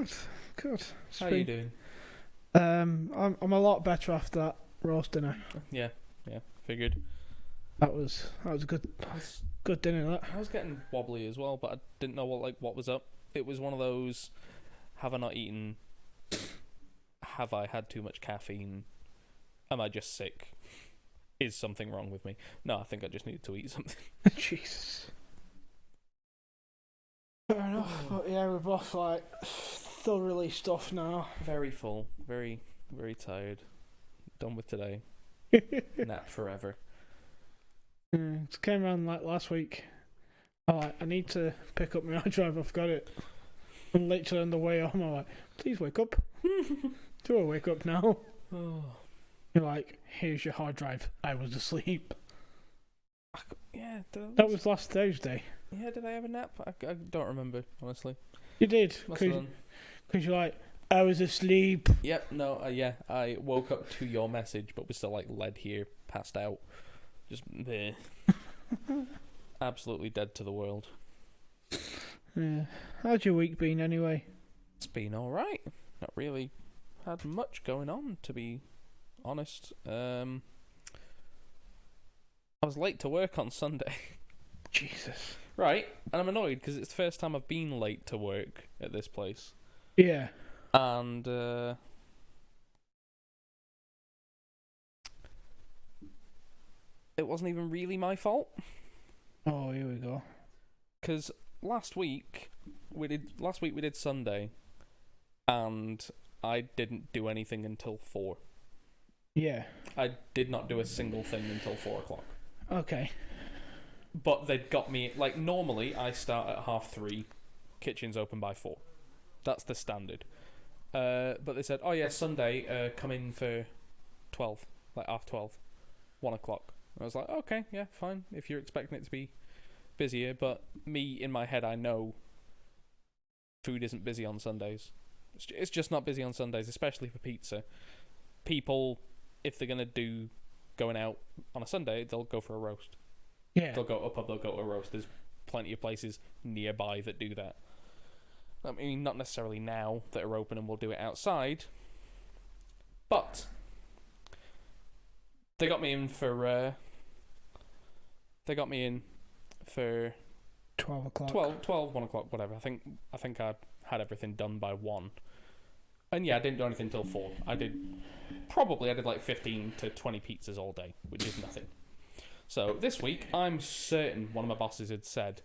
Good, good. How you doing? I'm a lot better after that roast dinner. Yeah, figured. That was a good dinner. That. I was getting wobbly as well, but I didn't know what was up. It was one of those, have I not eaten? Have I had too much caffeine? Am I just sick? Is something wrong with me? No, I think I just needed to eat something. Jesus. Fair enough, but yeah, we're both like thoroughly stuffed now. Very full, very, very tired. Done with today. Nap forever. It came around like last week. I need to pick up my hard drive. I've got it. And literally on the way home, I'm like, please wake up. Do I wake up now? Oh. You're like, here's your hard drive. I was asleep. Yeah, that was last Thursday. Yeah, did I have a nap? I don't remember, honestly. You did, because you're like, I was asleep. Yep, no, yeah, I woke up to your message, but was still like led here, passed out, just there, absolutely dead to the world. Yeah, how's your week been anyway? It's been all right. Not really had much going on, to be honest. I was late to work on Sunday. Jesus. Right, and I'm annoyed because it's the first time I've been late to work at this place. Yeah. And it wasn't even really my fault. Oh, here we go. Because last week we did Sunday, and I didn't do anything until 4. Yeah. I did not do a single thing until 4 o'clock. Okay. But they'd got me, like, normally I start at 3:30, kitchen's open by 4. That's the standard. But they said, oh yeah, Sunday, come in for 12, like 12:30, 1 o'clock. I was like, okay, yeah, fine, if you're expecting it to be busier. But me, in my head, I know food isn't busy on Sundays. It's just not busy on Sundays, especially for pizza. People, if they're going to do going out on a Sunday, they'll go for a roast. Yeah. They'll go to a pub, they'll go to a roast. There's plenty of places nearby that do that. I mean, not necessarily now that are open and we'll do it outside, but they got me in for 12 o'clock. 1 o'clock, whatever. I think I had everything done by 1. And yeah, I didn't do anything till 4. I did like 15 to 20 pizzas all day, which is nothing. So this week, I'm certain one of my bosses had said,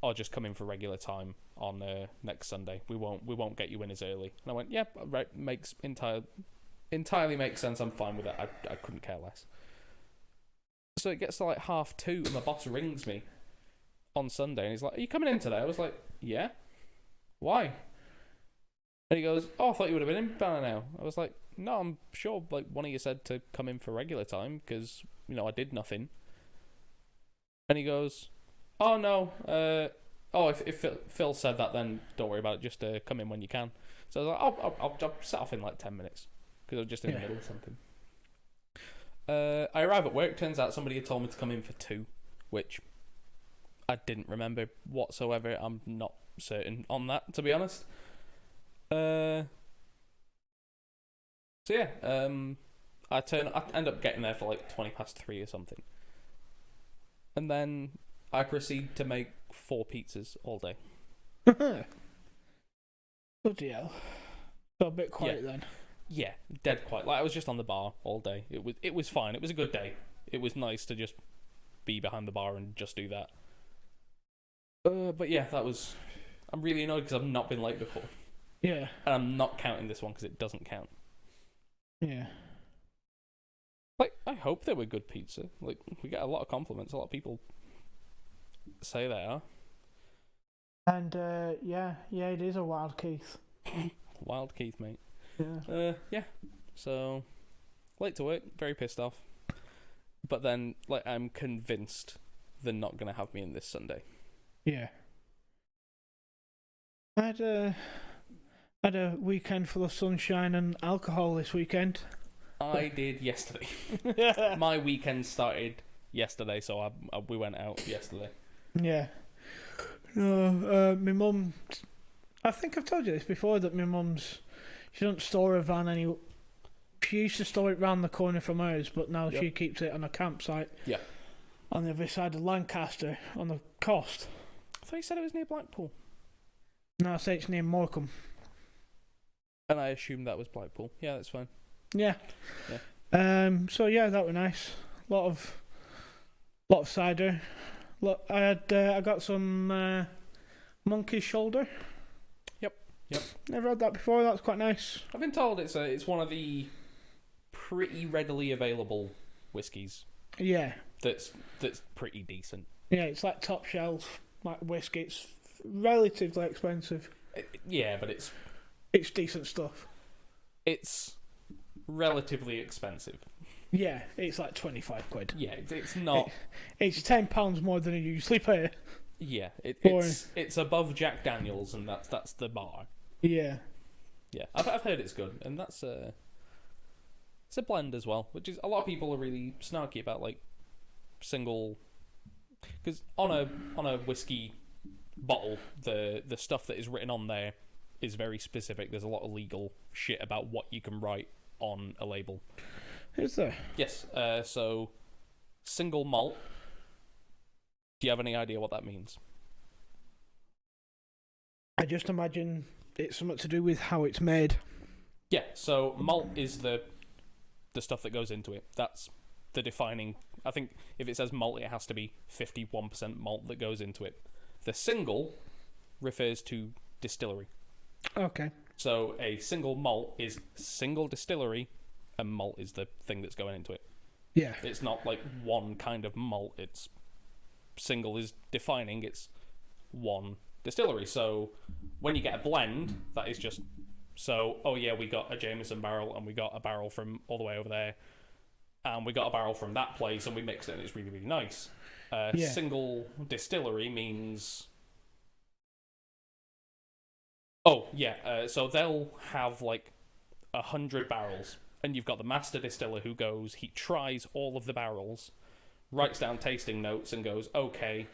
"Oh, just come in for regular time on next Sunday. We won't get you in as early." And I went, "Yeah, right, makes entirely makes sense. I'm fine with it. I couldn't care less." So it gets to like 2:30, and my boss rings me on Sunday, and he's like, "Are you coming in today?" I was like, "Yeah." "Why?" And he goes, "Oh, I thought you would have been in by now." I was like, "No, I'm sure. Like one of you said to come in for regular time because I did nothing." And he goes, "Oh no, if Phil said that, then don't worry about it. Just come in when you can." So I was like, I'll set off in like 10 minutes because I was just in the middle of something. I arrive at work. Turns out somebody had told me to come in for 2, which I didn't remember whatsoever. I'm not certain on that, to be honest. So yeah, I end up getting there for like 3:20 or something. And then I proceed to make 4 pizzas all day. Bloody hell. So a bit quiet then. Yeah, dead quiet. Like I was just on the bar all day. It was fine. It was a good day. It was nice to just be behind the bar and just do that. But yeah, I'm really annoyed because I've not been late before. Yeah. And I'm not counting this one because it doesn't count. Yeah. Like, I hope they were good pizza. Like, we get a lot of compliments. A lot of people say they are. And, yeah, it is a Wild Keith. Wild Keith, mate. Yeah. Yeah. So, late to work, very pissed off. But then, like, I'm convinced they're not going to have me in this Sunday. Yeah. I had a weekend full of sunshine and alcohol this weekend. I did yesterday. My weekend started yesterday, so we went out yesterday. Yeah. No, my mum I think I've told you this before, that my mum's, she doesn't store her van any. She used to store it round the corner from hers, but now she keeps it on a campsite. Yeah. On the other side of Lancaster, on the coast. I thought you said it was near Blackpool. No, I say it's near Morecambe. And I assumed that was Blackpool. Yeah, that's fine. Yeah. So yeah, that was nice. Lot of cider. I got some monkey shoulder. Yep. Never had that before. That's quite nice. I've been told it's one of the pretty readily available whiskies. Yeah. That's pretty decent. Yeah, it's like top shelf like whiskey. It's relatively expensive. Yeah, but it's decent stuff. It's relatively expensive. Yeah, it's like 25 quid. Yeah, it's not. It's £10 more than I usually pay. Yeah, it's above Jack Daniels, and that's the bar. Yeah. Yeah, I've heard it's good, and it's a blend as well, which is a lot of people are really snarky about, like single, because on a whiskey bottle, the stuff that is written on there is very specific. There's a lot of legal shit about what you can write on a label. Is there? Yes. So single malt. Do you have any idea what that means? I just imagine it's something to do with how it's made. Yeah. So malt is the stuff that goes into it. That's the defining. I think if it says malt, it has to be 51% malt that goes into it. The single refers to distillery. Okay. So a single malt is single distillery, and malt is the thing that's going into it. Yeah. It's not like one kind of malt. It's single is defining. It's one distillery. So when you get a blend, that is just so. Oh yeah, we got a Jameson barrel, and we got a barrel from all the way over there, and we got a barrel from that place, and we mixed it, and it's really, really nice. Single distillery means. Oh yeah, so they'll have like 100 barrels, and you've got the master distiller who goes, he tries all of the barrels, writes down tasting notes, and goes, okay,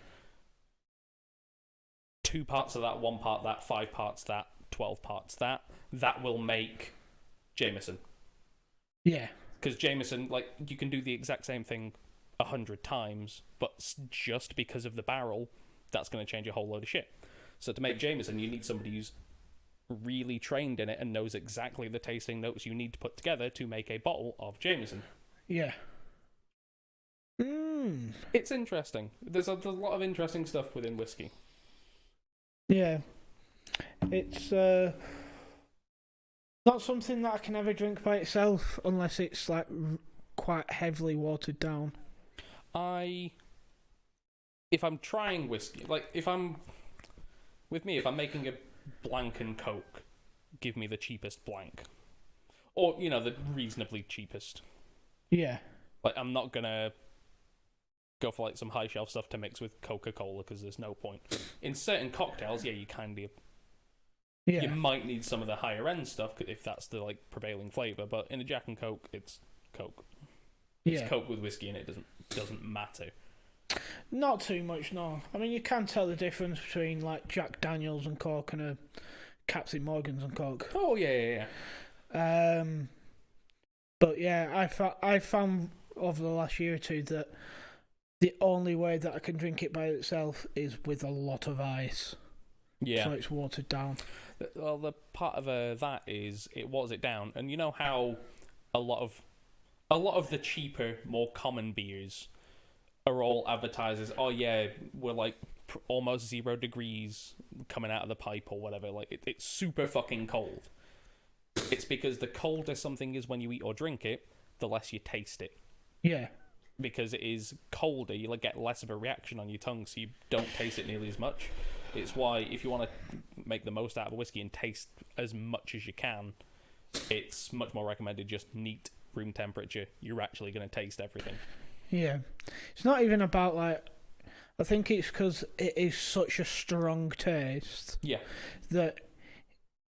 2 parts of that, 1 part that, 5 parts that, 12 parts that. That will make Jameson. Yeah. Because Jameson, like, you can do the exact same thing 100 times, but just because of the barrel, that's going to change a whole load of shit. So to make Jameson, you need somebody who's really trained in it and knows exactly the tasting notes you need to put together to make a bottle of Jameson. Yeah. It's interesting. There's a lot of interesting stuff within whiskey. Yeah. It's not something that I can ever drink by itself unless it's like quite heavily watered down. If I'm trying whiskey, like if I'm making a blank and Coke, give me the cheapest blank, or the reasonably cheapest. Yeah. Like I'm not gonna go for like some high shelf stuff to mix with Coca-Cola because there's no point. In certain cocktails, yeah, you might need some of the higher end stuff if that's the like prevailing flavor. But in a Jack and Coke, it's Coke. It's Coke with whiskey, and it doesn't matter. Not too much, no. I mean, you can tell the difference between like Jack Daniels and Coke and a Captain Morgan's and Coke. Oh yeah. But yeah, I found over the last year or two that the only way that I can drink it by itself is with a lot of ice. Yeah. So it's watered down. Well, the part of that is it waters it down, and you know how a lot of the cheaper, more common beers are all advertised as, oh yeah, we're like almost 0 degrees coming out of the pipe or whatever. Like it's super fucking cold. It's because the colder something is when you eat or drink it, the less you taste it. Yeah. Because it is colder, you like get less of a reaction on your tongue, so you don't taste it nearly as much. It's why if you want to make the most out of a whiskey and taste as much as you can, it's much more recommended just neat room temperature. You're actually going to taste everything. Yeah. It's not even about like, I think it's because it is such a strong taste. Yeah. That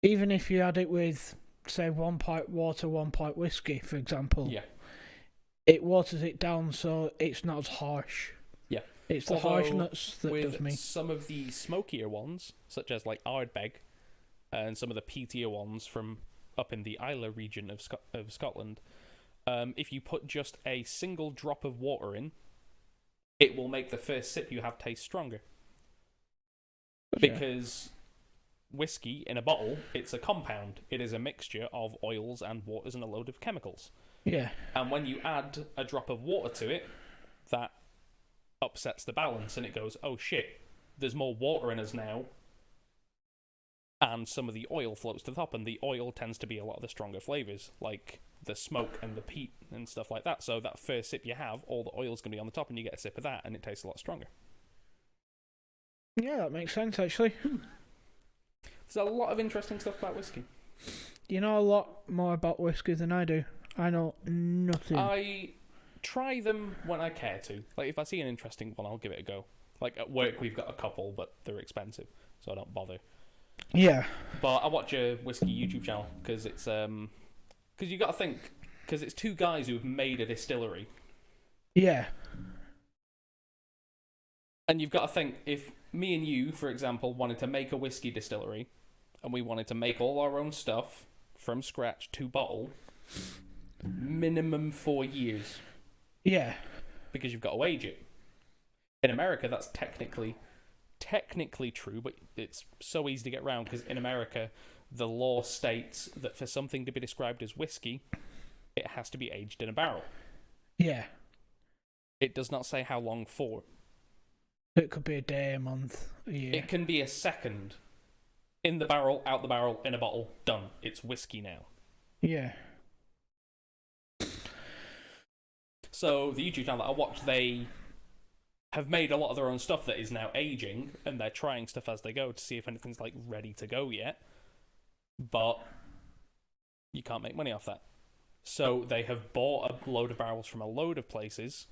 even if you had it with, say, 1 pint water, 1 pint whiskey, for example. Yeah. It waters it down so it's not as harsh. Yeah. It's the harshness that does me. Some of the smokier ones, such as like Ardbeg, and some of the peatier ones from up in the Isla region of Scotland, if you put just a single drop of water in, it will make the first sip you have taste stronger. Okay. Because whiskey in a bottle, it's a compound. It is a mixture of oils and waters and a load of chemicals. Yeah. And when you add a drop of water to it, that upsets the balance, and it goes, oh shit, there's more water in us now, and some of the oil floats to the top, and the oil tends to be a lot of the stronger flavours, like the smoke and the peat and stuff like that. So that first sip you have, all the oil's going to be on the top, and you get a sip of that, and it tastes a lot stronger. Yeah, that makes sense, actually. There's a lot of interesting stuff about whiskey. You know a lot more about whiskey than I do. I know nothing. I try them when I care to. Like, if I see an interesting one, I'll give it a go. Like, at work, we've got a couple, but they're expensive, so I don't bother. Yeah. But I watch a whiskey YouTube channel, because it's, because you got to think, because it's two guys who've made a distillery. Yeah. And you've got to think, if me and you, for example, wanted to make a whiskey distillery, and we wanted to make all our own stuff from scratch to bottle, minimum 4 years. Yeah. Because you've got to age it. In America, that's technically true, but it's so easy to get around, because in America, the law states that for something to be described as whiskey, it has to be aged in a barrel. Yeah. It does not say how long for. It could be a day, a month, a year. It can be a second. In the barrel, out the barrel, in a bottle, done. It's whiskey now. Yeah. So the YouTube channel that I watch, they have made a lot of their own stuff that is now aging, and they're trying stuff as they go to see if anything's like ready to go yet. But you can't make money off that. So they have bought a load of barrels from a load of places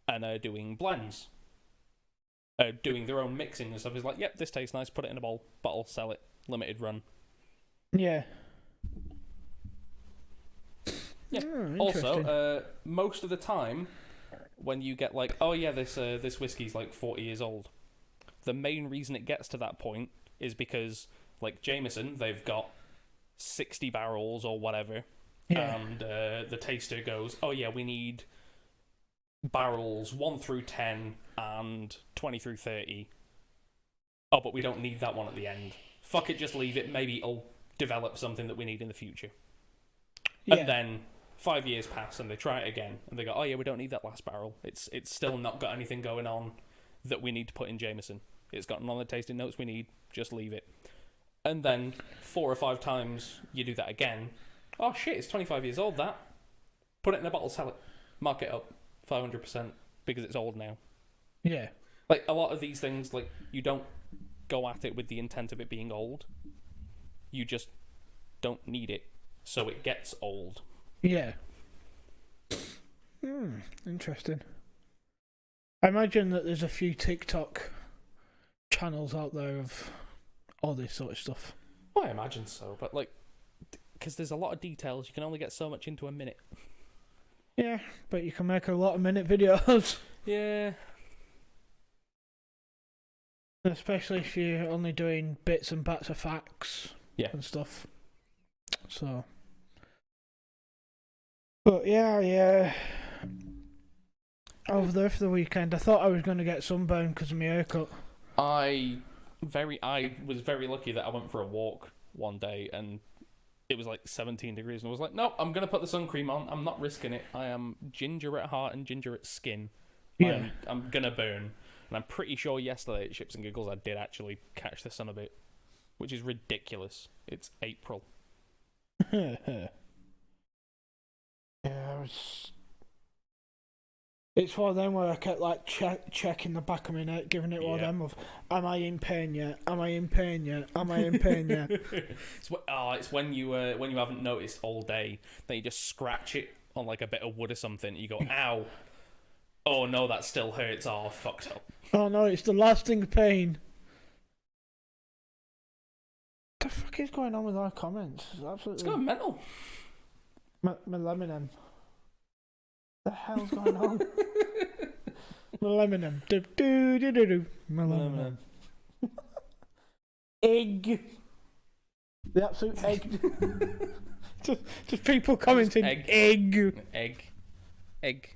and are doing blends. Doing their own mixing and stuff. It's like, yep, this tastes nice, put it in a bottle, sell it, limited run. Yeah. Yeah. Oh, also, most of the time, when you get like, oh yeah, this whiskey's like 40 years old, the main reason it gets to that point is because, like Jameson, they've got 60 barrels or whatever, and the taster goes, oh yeah, we need barrels 1 through 10 and 20 through 30. Oh, but we don't need that one at the end. Fuck it, just leave it. Maybe it'll develop something that we need in the future. Yeah. And then 5 years pass and they try it again and they go, oh yeah, we don't need that last barrel. It's still not got anything going on that we need to put in Jameson. It's got none of the tasting notes we need. Just leave it. And then 4 or 5 times you do that again. Oh shit, it's 25 years old, that. Put it in a bottle, sell it. Mark it up 500% because it's old now. Yeah. Like, a lot of these things, like, you don't go at it with the intent of it being old. You just don't need it, so it gets old. Yeah. Interesting. I imagine that there's a few TikTok channels out there of all this sort of stuff. Well, I imagine so, but, like, because there's a lot of details, you can only get so much into a minute. Yeah, but you can make a lot of minute videos. Yeah. Especially if you're only doing bits and bats of facts and stuff. So. But yeah. Over there for the weekend, I thought I was going to get sunburned because of my haircut. I was very lucky that I went for a walk one day and it was like 17 degrees and I was like, nope, I'm going to put the sun cream on. I'm not risking it. I am ginger at heart and ginger at skin. Yeah. I'm going to burn. And I'm pretty sure yesterday at Ships and Giggles I did actually catch the sun a bit, which is ridiculous. It's April. Yeah, it's one of them where I kept like checking the back of my neck, giving it one of them of, am I in pain yet? Am I in pain yet? Am I in pain yet? It's when you haven't noticed all day, then you just scratch it on like a bit of wood or something. You go, ow. Oh no, that still hurts. Oh, fucked up. Oh no, it's the lasting pain. What the fuck is going on with our comments? It's going mental. Millennium. The hell's going on? Millennium. Do. Millennium. Egg. The absolute egg. just people commenting egg. Egg.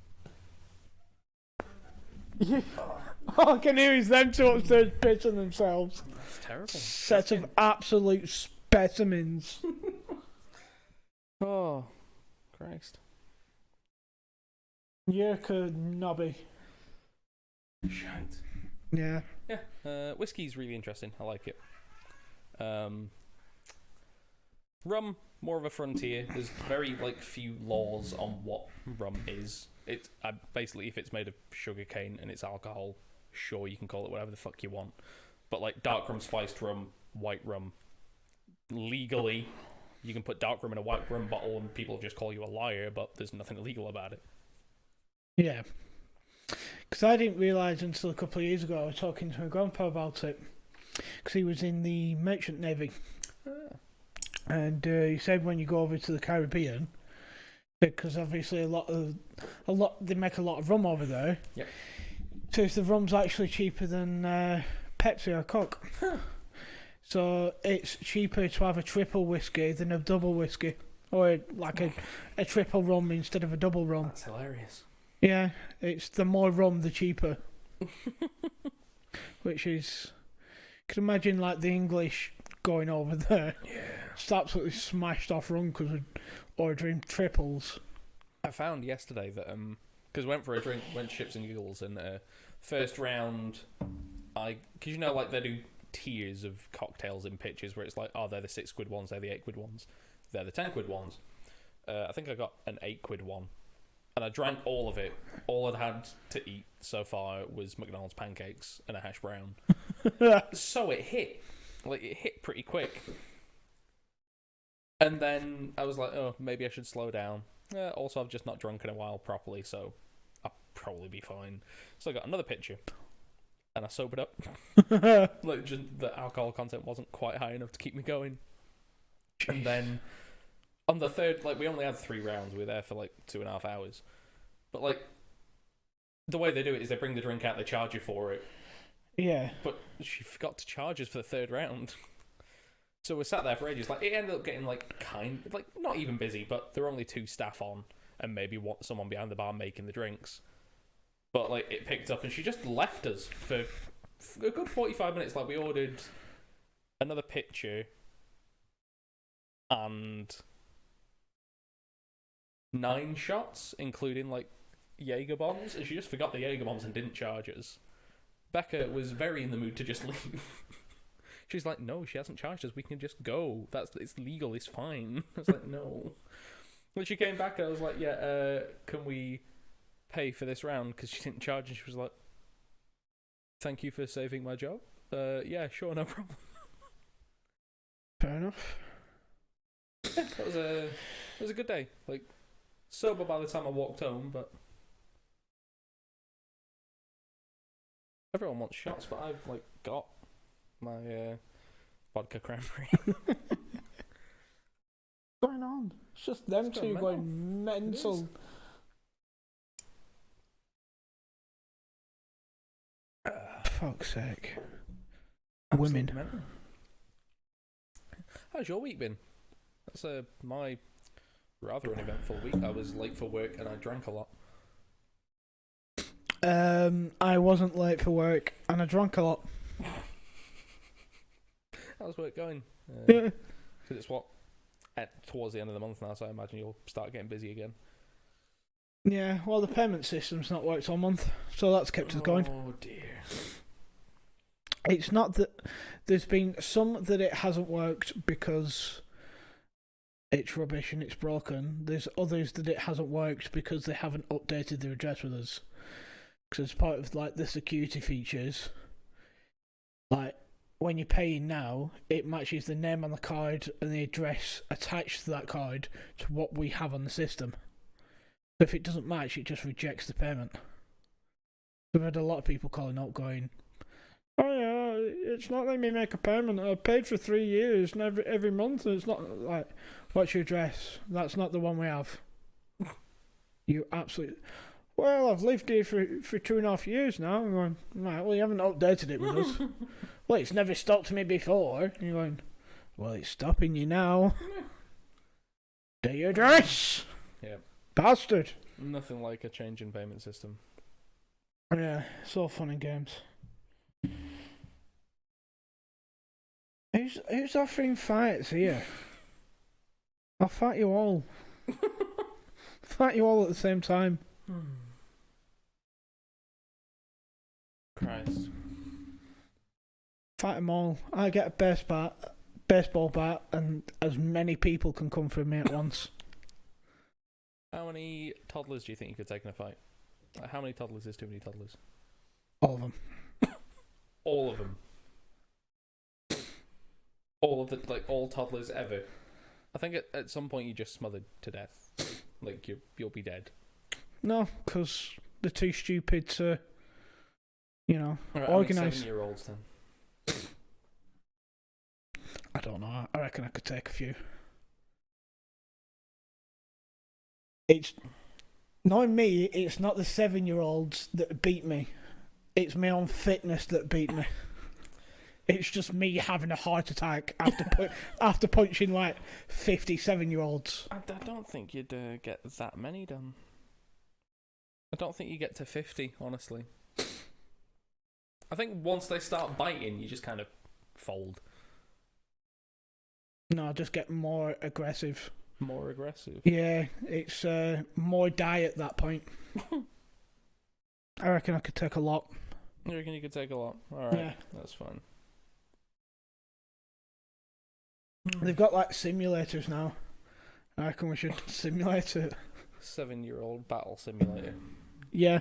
Yeah. All I can hear is them two upstairs pitching themselves. That's terrible. Set of absolute specimens. Oh, Christ. Yerka Nobby. Shite. Yeah. Yeah. Whiskey's really interesting. I like it. Rum, more of a frontier. There's very few laws on what rum is. It's basically, if it's made of sugar cane and it's alcohol, sure, you can call it whatever the fuck you want. But dark rum, spiced rum, white rum, legally, you can put dark rum in a white rum bottle and people just call you a liar, but there's nothing illegal about it. Yeah. Because I didn't realise until a couple of years ago, I was talking to my grandpa about it. Because he was in the Merchant Navy. And he said when you go over to the Caribbean, because obviously they make a lot of rum over there. Yep. So if the rum's actually cheaper than Pepsi or Coke. So it's cheaper to have a triple whiskey than a double whiskey. Or a triple rum instead of a double rum. That's hilarious. Yeah, it's the more rum, the cheaper. Which is... You can imagine the English going over there. Yeah. Just absolutely smashed off rum because we're ordering triples. I found yesterday that, because went for a drink, went to Ships and Giggles, and first round, because they do tiers of cocktails in pitches where it's they're the £6 ones, they're the £8 ones, they're the £10 ones. I think I got an £8 one. And I drank all of it. All I'd had to eat so far was McDonald's pancakes and a hash brown. So it hit. It hit pretty quick. And then I was like, oh, maybe I should slow down. Also, I've just not drunk in a while properly, so I'll probably be fine. So I got another pitcher. And I sobered up. Just the alcohol content wasn't quite high enough to keep me going. Jeez. And then... on the third, we only had 3 rounds. We were there for 2.5 hours. But the way they do it is they bring the drink out, they charge you for it. Yeah. But she forgot to charge us for the 3rd round. So we sat there for ages. It ended up getting not even busy, but there were only 2 staff on, and maybe someone behind the bar making the drinks. But it picked up, and she just left us for a good 45 minutes. We ordered another pitcher and 9 shots, including Jaeger bombs, and she just forgot the Jaeger bombs and didn't charge us. Becca was very in the mood to just leave. She's like, no, she hasn't charged us, we can just go. It's legal, it's fine. I was like, no. When she came back, I was like, yeah, can we pay for this round? Because she didn't charge, and she was like, thank you for saving my job. Yeah, sure, no problem. Fair enough. Yeah, it was a good day. Sober by the time I walked home, but everyone wants shots, but I've got my vodka cranberry. What's going on? It's just them two going mental. Fuck's sake. Women. Mental. How's your week been? That's my rather uneventful week. I was late for work and I drank a lot. I wasn't late for work and I drank a lot. How's work going? Yeah. Because it's towards the end of the month now, so I imagine you'll start getting busy again. Yeah, well, the payment system's not worked all month, so that's kept us going. Oh dear. It's not that there's been some that it hasn't worked because it's rubbish and it's broken. There's others that it hasn't worked because they haven't updated their address with us. Because as part of the security features, when you're paying now, it matches the name on the card and the address attached to that card to what we have on the system. So if it doesn't match, it just rejects the payment. We've had a lot of people calling up going, oh yeah, it's not letting me make a payment. I paid for 3 years and every month, and it's not what's your address? That's not the one we have. You absolutely... Well, I've lived here for 2.5 years now. I'm going, right, well, you haven't updated it with us. Well, it's never stopped me before. And you're going, Well, it's stopping you now. Do your dress. Yeah. Bastard. Nothing like a change in payment system. Yeah, it's all fun and games. Who's offering fights here? I'll fight you all. Fight you all at the same time. Christ. Fight them all. I get a baseball bat, and as many people can come for me at once. How many toddlers do you think you could take in a fight? Like, how many toddlers is too many toddlers? All of them. All of them. All of the all toddlers ever. I think at some point you just smothered to death. Like you'll be dead. No, because they're too stupid to, Right, organise. 7-year-olds then. I don't know. I reckon I could take a few. It's knowing me. It's not the 7-year-olds that beat me. It's my own fitness that beat me. It's just me having a heart attack after punching like 57-year-olds. I don't think you'd get that many done. I don't think you get to 50, honestly. I think once they start biting, you just kind of fold. No, I just get more aggressive. More aggressive? Yeah, it's more die at that point. I reckon I could take a lot. You reckon you could take a lot? Alright, yeah. That's fine. They've got like simulators now. I reckon we should simulate it. 7-year-old battle simulator. Yeah.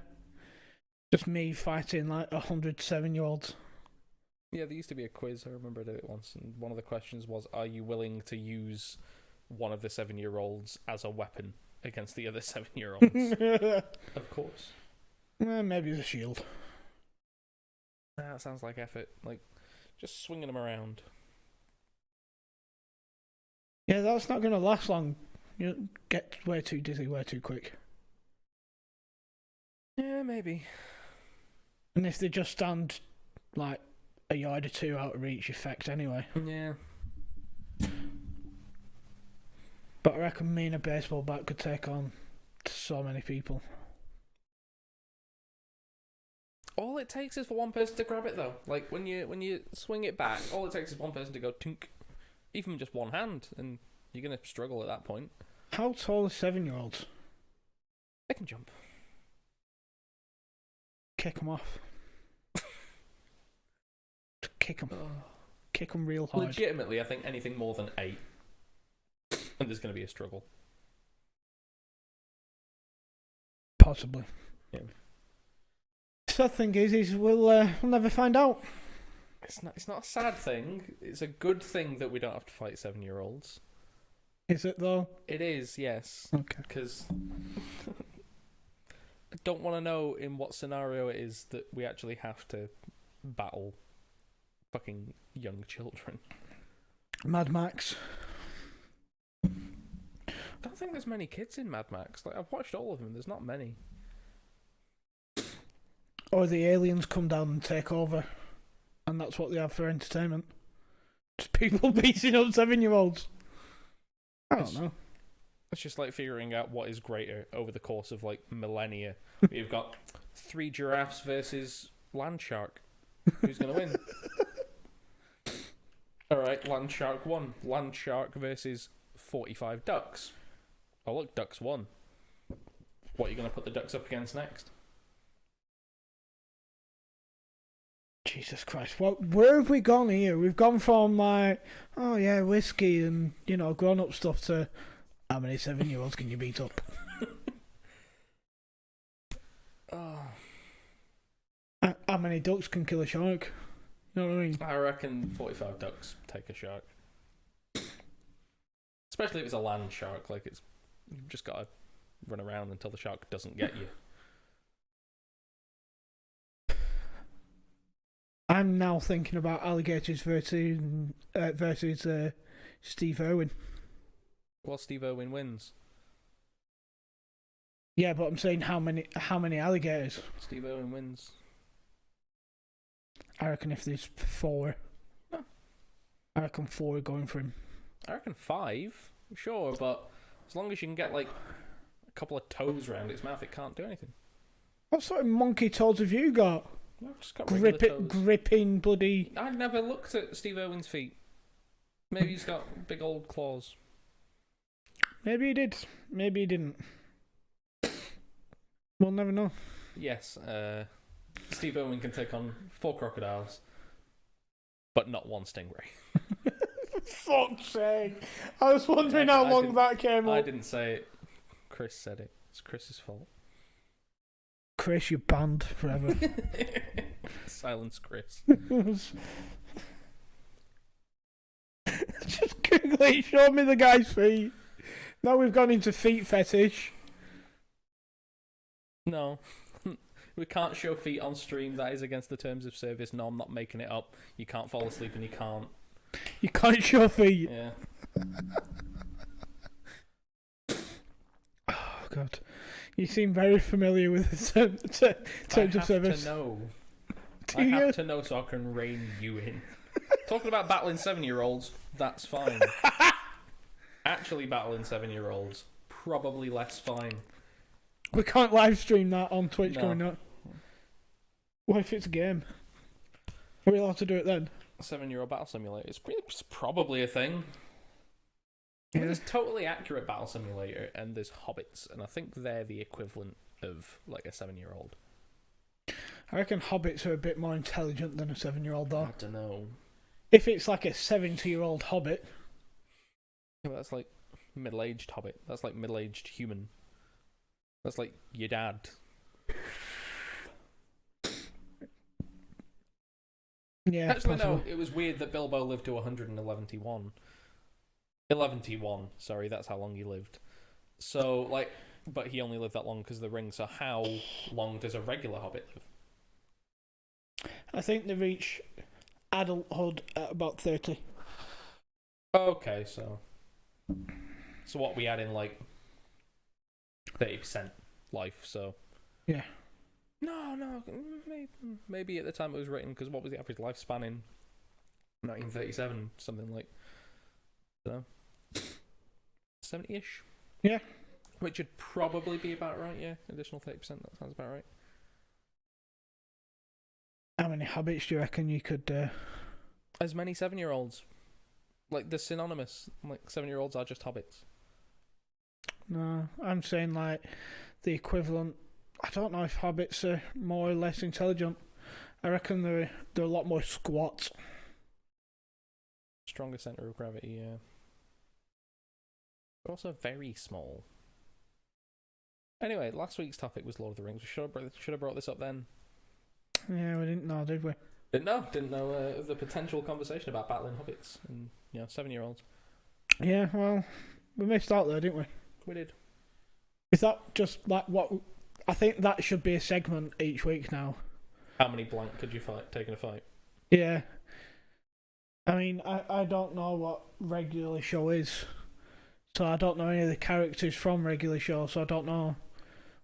Just me fighting like 100 7-year-olds. Yeah, there used to be a quiz. I remember I did it once, and one of the questions was, are you willing to use one of the 7-year-olds as a weapon against the other 7-year-olds? Of course. Maybe as a shield. That sounds like effort. Like, just swinging them around. Yeah, that's not going to last long. You get way too dizzy way too quick. Yeah, maybe. And if they just stand like a yard or two out of reach effect anyway. Yeah. But I reckon me and a baseball bat could take on so many people. All it takes is for one person to grab it, though. Like, when you swing it back, all it takes is one person to go tink. Even with just one hand, and you're going to struggle at that point. How tall are 7-year-olds? They can jump. Kick them off. Kick them. Kick them real hard. Legitimately, I think anything more than 8. And there's going to be a struggle. Possibly. Yeah. The thing is we'll never find out. It's not a sad thing. It's a good thing that we don't have to fight 7-year-olds. Is it though? It is, yes. Okay. Because I don't want to know in what scenario it is that we actually have to battle fucking young children. Mad Max. I don't think there's many kids in Mad Max. Like, I've watched all of them. There's not many. Or the aliens come down and take over. And that's what they have for entertainment. Just people beating up 7-year-olds. I don't know. It's just like figuring out what is greater over the course of like millennia. You've got 3 giraffes versus land shark. Who's going to win? Alright, land shark won. Land shark versus 45 ducks. Oh look, ducks won. What are you going to put the ducks up against next? Jesus Christ, where have we gone here? We've gone from like, oh yeah, whiskey and, grown-up stuff to how many 7-year-olds can you beat up? How many ducks can kill a shark? You know what I mean? I reckon 45 ducks take a shark. Especially if it's a land shark, like you've just got to run around until the shark doesn't get you. I'm now thinking about alligators versus Steve Irwin. Well, Steve Irwin wins. Yeah, but I'm saying how many alligators? Steve Irwin wins. I reckon if there's 4. No. I reckon 4 are going for him. I reckon 5. Sure, but as long as you can get like a couple of toes around its mouth, it can't do anything. What sort of monkey toes have you got? I've just got regular toes. Gripping bloody... I never looked at Steve Irwin's feet. Maybe he's got big old claws. Maybe he did. Maybe he didn't. We'll never know. Yes, Steve Irwin can take on 4 crocodiles, but not 1 stingray. For fuck's sake. I was wondering how long that came up. I didn't say it. Chris said it. It's Chris's fault. Chris, you're banned forever. Silence Chris. Just Google it, show me the guy's feet. Now we've gone into feet fetish. No. We can't show feet on stream. That is against the terms of service. No, I'm not making it up. You can't fall asleep and you can't. You can't show feet. Yeah. Oh, God. You seem very familiar with the terms of service. I have to know so I can rein you in. Talking about battling 7-year-olds, that's fine. Actually battling 7-year-olds, probably less fine. We can't live stream that on Twitch coming up. What if it's a game? Are we allowed to do it then? 7-year-old battle simulator. It's probably a thing. Yeah. There's Totally Accurate Battle Simulator and there's Hobbits, and I think they're the equivalent of like a 7-year-old. I reckon Hobbits are a bit more intelligent than a 7-year-old though. I don't know. If it's like a 70-year-old Hobbit. Yeah, but that's like middle-aged Hobbit. That's like middle-aged human. That's like your dad. Yeah. Actually, possible. no. It was weird that Bilbo lived to 111. 11, sorry, that's how long he lived. So, like, but he only lived that long because of the ring. So, how long does a regular Hobbit live? I think they reach adulthood at about 30. Okay, so what we add in like 30% life. So yeah. No, maybe at the time it was written, because what was the average lifespan in 1937? Something like, I don't know, 70-ish. Yeah. Which would probably be about right. Yeah, additional 30%. That sounds about right. How many Hobbits do you reckon you could... As many 7-year-olds. Like, they're synonymous. Like, 7-year-olds are just Hobbits. No, I'm saying like the equivalent. I don't know if Hobbits are more or less intelligent. I reckon they're a lot more squat. Stronger centre of gravity, yeah. But also very small. Anyway, last week's topic was Lord of the Rings. We should have brought this up then. Yeah, we didn't know, did we? Didn't know the potential conversation about battling hobbits and 7-year-olds. Yeah, well, we missed out there, didn't we? We did. Is that just like what? I think that should be a segment each week now. How many blank could you take in a fight? Yeah. I mean, I don't know what Regular Show is, so I don't know any of the characters from Regular Show, so I don't know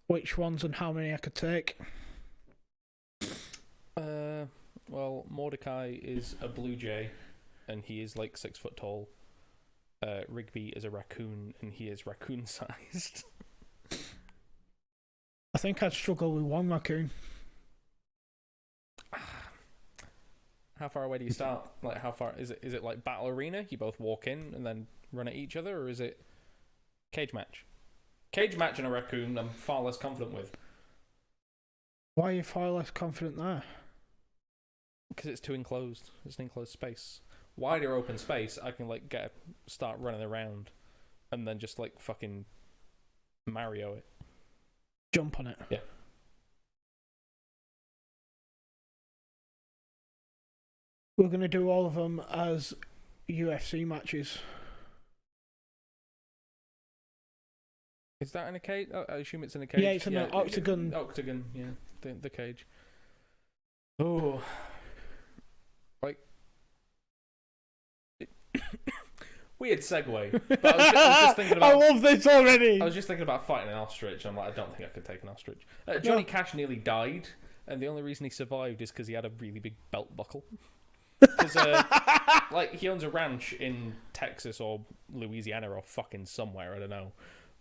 which ones and how many I could take. Well, Mordecai is a blue jay, and he is like 6 foot tall. Rigby is a raccoon, and he is raccoon-sized. I think I'd struggle with one raccoon. How far away do you start? Like, how far is it? Is it like battle arena? You both walk in and then run at each other, or is it cage match? Cage match and a raccoon, I'm far less confident with. Why are you far less confident there? Because it's too enclosed. It's an enclosed space. Wider open space, I can like start running around, and then just like fucking Mario it. Jump on it. Yeah. We're going to do all of them as UFC matches. Is that in a cage? I assume it's in a cage. Yeah, it's in an octagon. Octagon, yeah. The cage. Oh. Like. Weird segue. But I was just thinking about. I love this already! I was just thinking about fighting an ostrich. I'm like, I don't think I could take an ostrich. Johnny Cash nearly died, and the only reason he survived is because he had a really big belt buckle. Because like he owns a ranch in Texas or Louisiana or fucking somewhere, I don't know.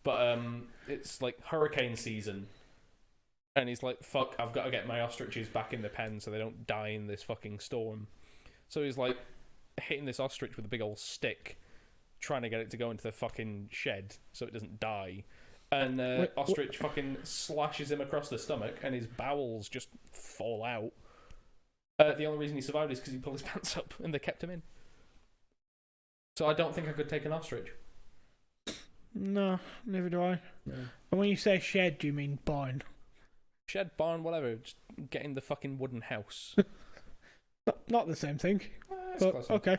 But it's like hurricane season, and he's like, "Fuck, I've got to get my ostriches back in the pen so they don't die in this fucking storm." So he's like hitting this ostrich with a big old stick, trying to get it to go into the fucking shed so it doesn't die. And ostrich fucking slashes him across the stomach, and his bowels just fall out. The only reason he survived is because he pulled his pants up, and they kept him in. So I don't think I could take an ostrich. No, neither do I. No. And when you say shed, do you mean barn? Shed, barn, whatever. Just get in the fucking wooden house. Not the same thing. But, okay.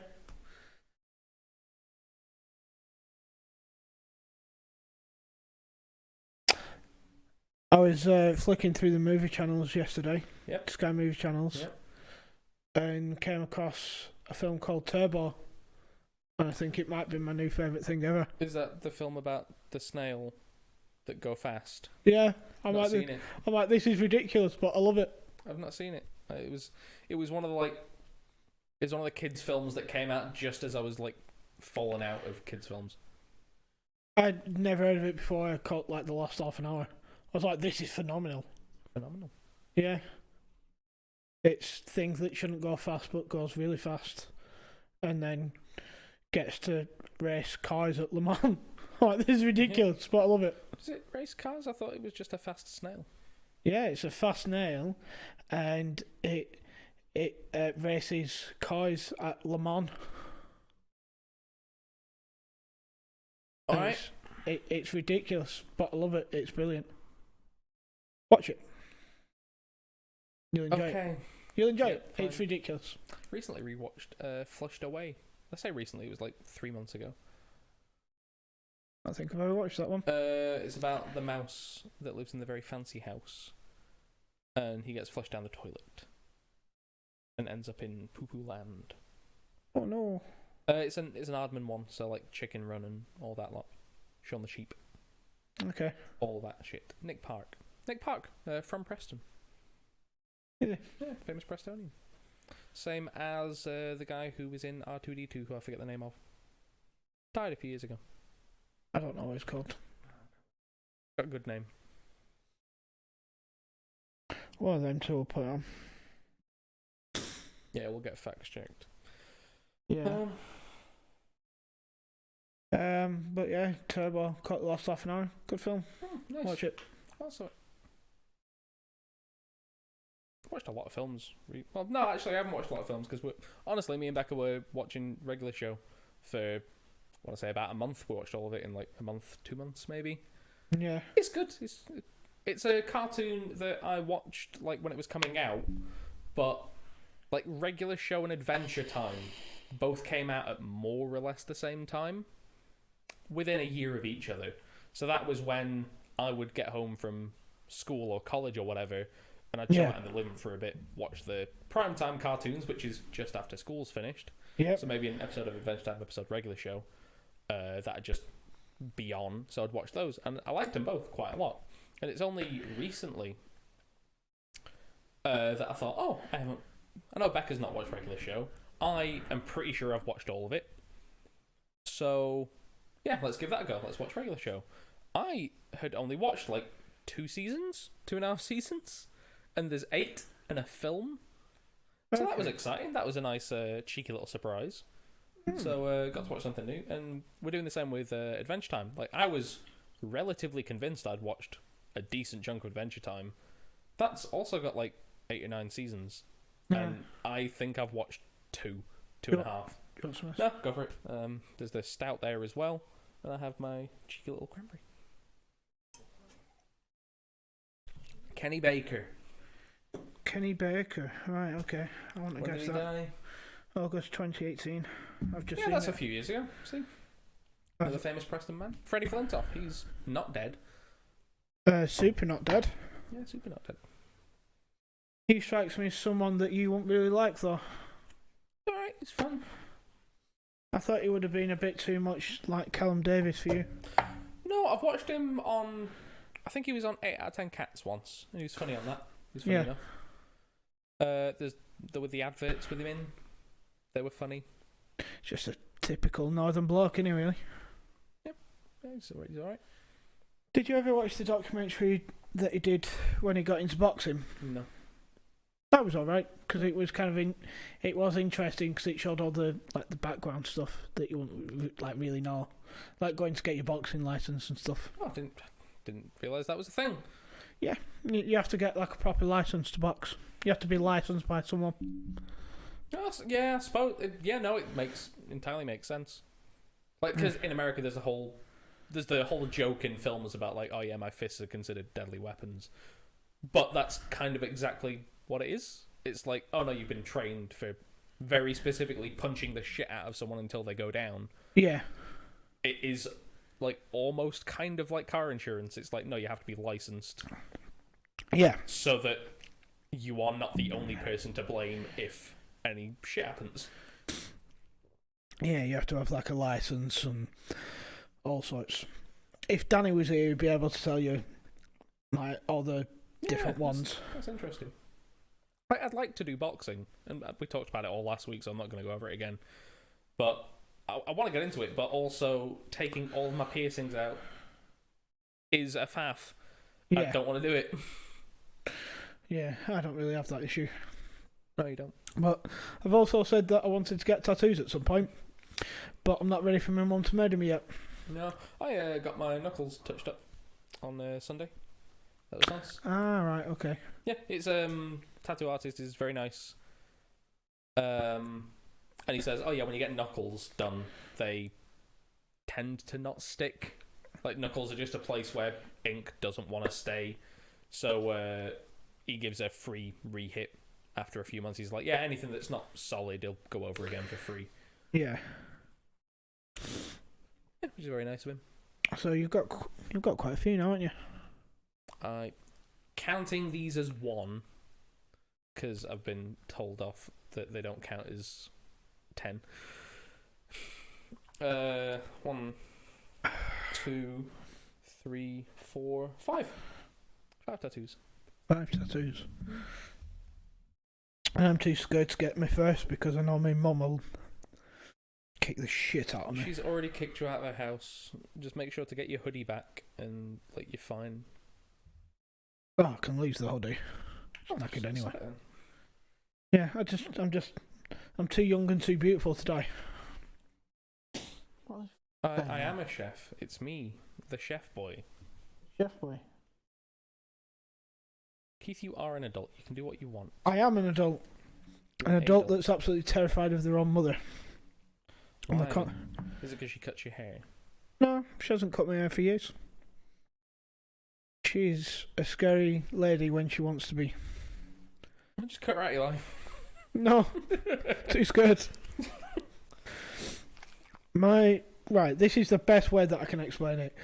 I was flicking through the movie channels yesterday. Yep. Sky movie channels. Yep. And came across a film called Turbo. And I think it might be my new favourite thing ever. Is that the film about the snail that go fast? Yeah. I'm like, this is ridiculous, but I love it. I've not seen it. It was one of the it's one of the kids' films that came out just as I was like falling out of kids' films. I'd never heard of it before. I caught like the last half an hour. I was like, this is phenomenal. Phenomenal. Yeah. It's things that shouldn't go fast but goes really fast. And then gets to race cars at Le Mans. Like, this is ridiculous, but I love it. Does it race cars? I thought it was just a fast snail. Yeah, it's a fast nail, and it races cars at Le Mans. Alright. It's ridiculous, but I love it. It's brilliant. Watch it. You'll enjoy it. You'll enjoy it. Fine. It's ridiculous. Recently rewatched Flushed Away. I say recently, it was like 3 months ago. I think I've ever watched that one. It's about the mouse that lives in the very fancy house, and he gets flushed down the toilet and ends up in poo-poo land. Oh no. It's an Aardman one, so like Chicken Run and all that lot. Shaun the Sheep. Okay. All that shit. Nick Park, from Preston. Is he? Yeah, famous Prestonian. Same as the guy who was in R2D2, who I forget the name of. Died a few years ago. I don't know what it's called. Got a good name. One of them two will put on. Yeah, we'll get facts checked. Yeah. But yeah, Turbo, caught the last half an hour. Good film. Nice. Watch it. Also, I've watched a lot of films. Well, no, actually, I haven't watched a lot of films because honestly, me and Becca were watching regular show for, I want to say, about a month. We watched all of it in like a month, 2 months, maybe. Yeah. It's good. It's a cartoon that I watched like when it was coming out, but like regular show and Adventure Time both came out at more or less the same time, within a year of each other. So that was when I would get home from school or college or whatever, and I'd chill out in the living room for a bit, watch the primetime cartoons, which is just after school's finished. Yeah. So maybe an episode of Adventure Time, episode regular show, that'd just be on. So I'd watch those, and I liked them both quite a lot. And it's only recently that I thought, oh, I know Becca's not watched regular show. I am pretty sure I've watched all of it. So, yeah, let's give that a go. Let's watch regular show. I had only watched like 2.5 seasons, and there's 8 and a film. So that was exciting. That was a nice, cheeky little surprise. So, got to watch something new, and we're doing the same with Adventure Time. Like, I was relatively convinced I'd watched a decent chunk of Adventure Time. That's also got like 8 or 9 seasons, and I think I've watched 2.5. No, go for it. There's the stout there as well, and I have my cheeky little cranberry. Kenny Baker. Right, okay. I want to When guess did he that. die? August 2018. I've just seen That's it. a few years ago. See? Another famous Preston man. Freddie Flintoff. He's not dead. Super not dead. Yeah, super not dead. He strikes me as someone that you won't really like, though. Alright, it's fun. I thought he would have been a bit too much like Callum Davis for you. No, I've watched him on... I think he was on 8 out of 10 Cats once, and he was funny on that. He was funny enough. There were the adverts with him in. they were funny. Just a typical northern bloke, isn't he, really? Yeah, he's alright. Did you ever watch the documentary that he did when he got into boxing? No. That was alright, because it was kind of it was interesting because it showed all the background stuff that you wouldn't really know, like going to get your boxing license and stuff. Oh, I didn't realise that was a thing. Yeah, you have to get like a proper license to box. You have to be licensed by someone. Yeah, I suppose. It entirely makes sense. Like, because in America, there's the whole joke in films about like, oh yeah, my fists are considered deadly weapons, but that's kind of exactly what it is. It's like, oh no, you've been trained for very specifically punching the shit out of someone until they go down. Yeah. It is like almost kind of like car insurance. It's like, no, you have to be licensed. Yeah. So that you are not the only person to blame if any shit happens. Yeah, you have to have like a license and all sorts. If Danny was here, he'd be able to tell you like all the different ones. That's interesting. I'd like to do boxing, and we talked about it all last week, so I'm not going to go over it again. But I want to get into it, but also taking all of my piercings out is a faff. Yeah. I don't want to do it. Yeah, I don't really have that issue. No, you don't. But I've also said that I wanted to get tattoos at some point, but I'm not ready for my mum to murder me yet. No, I got my knuckles touched up on Sunday. That was nice. Ah, right, okay. Yeah, it's tattoo artist is very nice. And he says, oh yeah, when you get knuckles done, they tend to not stick. Like, knuckles are just a place where ink doesn't want to stay. So he gives a free re-hit after a few months. He's like, yeah, anything that's not solid, he'll go over again for free. Yeah. Yeah, which is very nice of him. So you've got quite a few now, haven't you? Counting these as one, because I've been told off that they don't count as 10. 1, 2, 3, 4, 5. 5 tattoos. 5 tattoos. And I'm too scared to get me first because I know my mum will kick the shit out of me. She's already kicked you out of her house. Just make sure to get your hoodie back and like you're fine. Oh, I can lose the hoodie. Knackered anyway. Yeah, I'm too young and too beautiful to die. I am a chef. It's me, the chef boy. Chef boy. Keith, you are an adult. You can do what you want. I am an adult. An adult that's absolutely terrified of their own mother. Why? Is it because she cuts your hair? No, she hasn't cut my hair for years. She's a scary lady when she wants to be. Just cut her out of your life. No, too scared. This is the best way that I can explain it.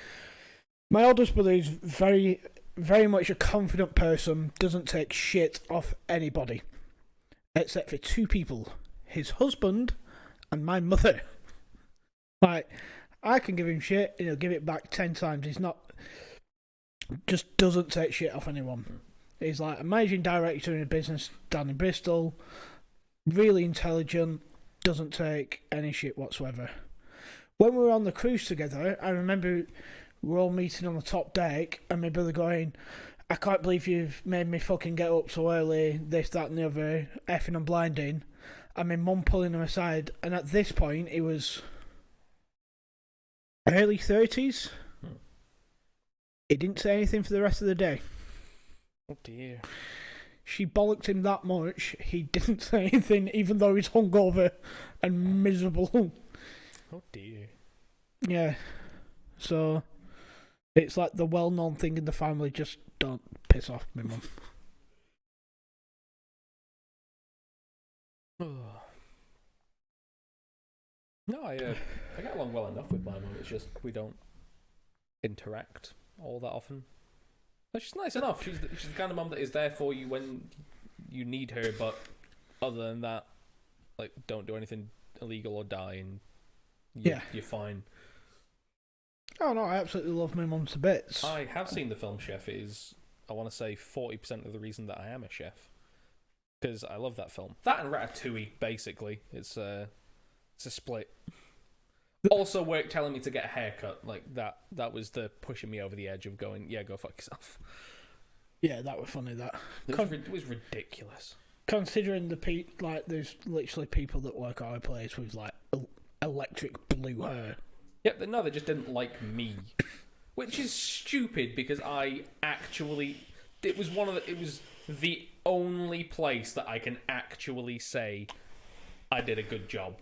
My oldest brother is very, very much a confident person, doesn't take shit off anybody. Except for 2 people. His husband and my mother. Like, I can give him shit and he'll give it back 10 times. He's not... Just doesn't take shit off anyone. He's like a managing director in a business down in Bristol. Really intelligent. Doesn't take any shit whatsoever. When we were on the cruise together, I remember we were all meeting on the top deck and my brother going, I can't believe you've made me fucking get up so early, this, that and the other, effing and blinding. And my mum pulling him aside. And at this point, he was early 30s. He didn't say anything for the rest of the day. Oh dear. She bollocked him that much, he didn't say anything even though he's hungover and miserable. Oh dear. Yeah. So, it's like the well-known thing in the family, just don't piss off my mum. No, I get along well enough with my mum. It's just we don't interact all that often. But she's nice enough. She's the kind of mum that is there for you when you need her, but other than that, like, don't do anything illegal or die, and you're fine. Oh no, I absolutely love my mum to bits. I have seen the film Chef. It is, I want to say, 40% of the reason that I am a chef. because I love that film. That and Ratatouille, basically. It's a split. Also, work telling me to get a haircut, like that. That was the pushing me over the edge of going, yeah, go fuck yourself. Yeah, that was funny. That it was ridiculous. Considering there's literally people that work at our place with like electric blue hair. Yep, no, they just didn't like me, which is stupid because it was the only place that I can actually say I did a good job.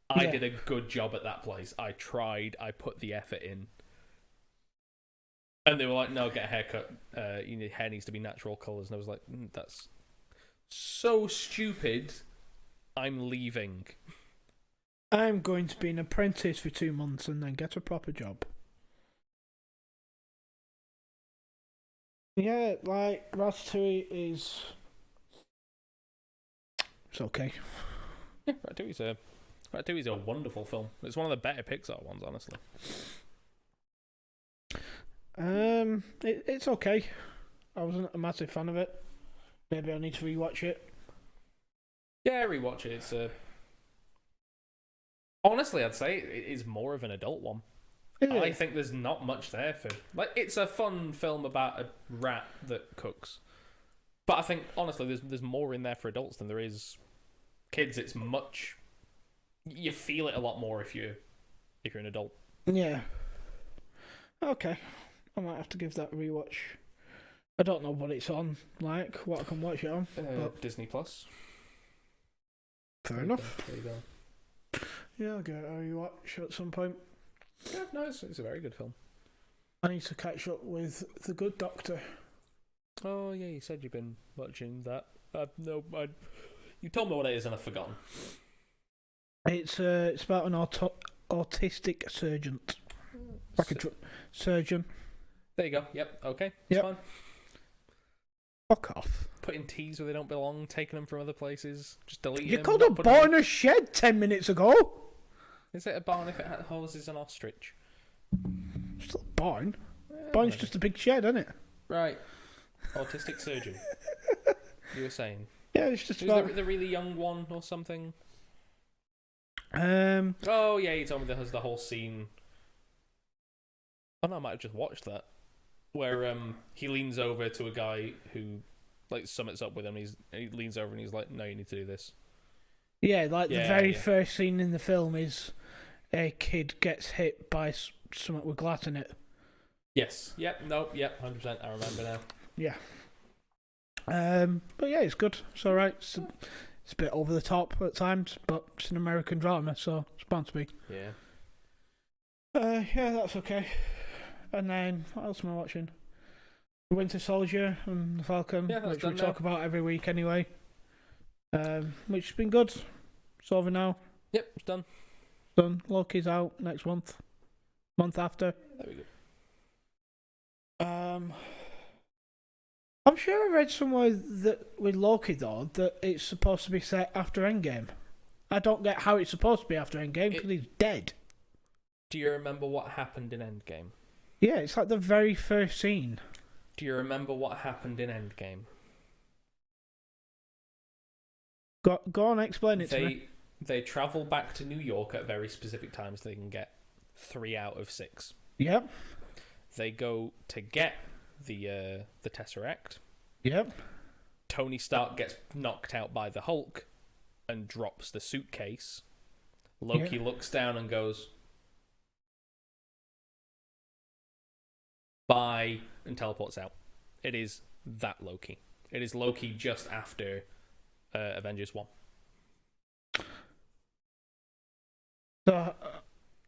I did a good job at that place. I tried. I put the effort in. And they were like, no, get a haircut. Your hair needs to be natural colours. And I was like, that's so stupid. I'm leaving. I'm going to be an apprentice for 2 months and then get a proper job. Yeah, like, Ratatouille is... It's okay. Yeah, Ratatouille's a wonderful film. It's one of the better Pixar ones, honestly. It's okay. I wasn't a massive fan of it. Maybe I need to rewatch it. Yeah, rewatch it. It's honestly, I'd say it is more of an adult one. I think there's not much there for it's a fun film about a rat that cooks, but I think honestly there's more in there for adults than there is kids. It's much, you feel it a lot more if you're an adult. Yeah. Okay, I might have to give that a rewatch. I don't know what it's on, like what I can watch it on. Disney Plus. Fair enough. There you go. Yeah, I'll get a rewatch at some point. Yeah, no, it's a very good film. I need to catch up with The Good Doctor. Oh yeah, you said you've been watching that. You told me what it is and I've forgotten. It's about an autistic surgeon, like a surgeon. There you go. Yep. Okay. Yep. Fine. Fuck off. Putting teas where they don't belong, taking them from other places, just deleting You them. called a boy in a shed 10 minutes ago. Is it a barn if it houses an ostrich? Still a barn. Barn's just a big shed, isn't it? Right. Autistic surgeon. You were saying. Yeah, it's just about the really young one or something. Oh yeah, you told me there's the whole scene. Oh no, I might have just watched that. Where he leans over to a guy who summits up with him. He leans over and he's like, "No, you need to do this." Yeah, the very first scene in the film is a kid gets hit by something with glass in it. Yes. Yep. Nope. Yep. 100%. I remember now. Yeah. But yeah, it's good. It's all right. It's a bit over the top at times, but it's an American drama, so it's bound to be. Yeah. Yeah, that's okay. And then what else am I watching? The Winter Soldier and the Falcon, which we talk about every week anyway. Which has been good. It's over now. Yep, it's done. Done. Loki's out next month. Month after. There we go. I'm sure I read somewhere that with Loki though that it's supposed to be set after Endgame. I don't get how it's supposed to be after Endgame because he's dead. Do you remember what happened in Endgame? Yeah, it's like the very first scene. Do you remember what happened in Endgame? Go on, explain it to me. They travel back to New York at very specific times so they can get 3 out of 6. Yep. They go to get the Tesseract. Yep. Tony Stark gets knocked out by the Hulk and drops the suitcase. Loki looks down and goes, "Bye," and teleports out. It is that Loki. It is Loki just after Avengers 1.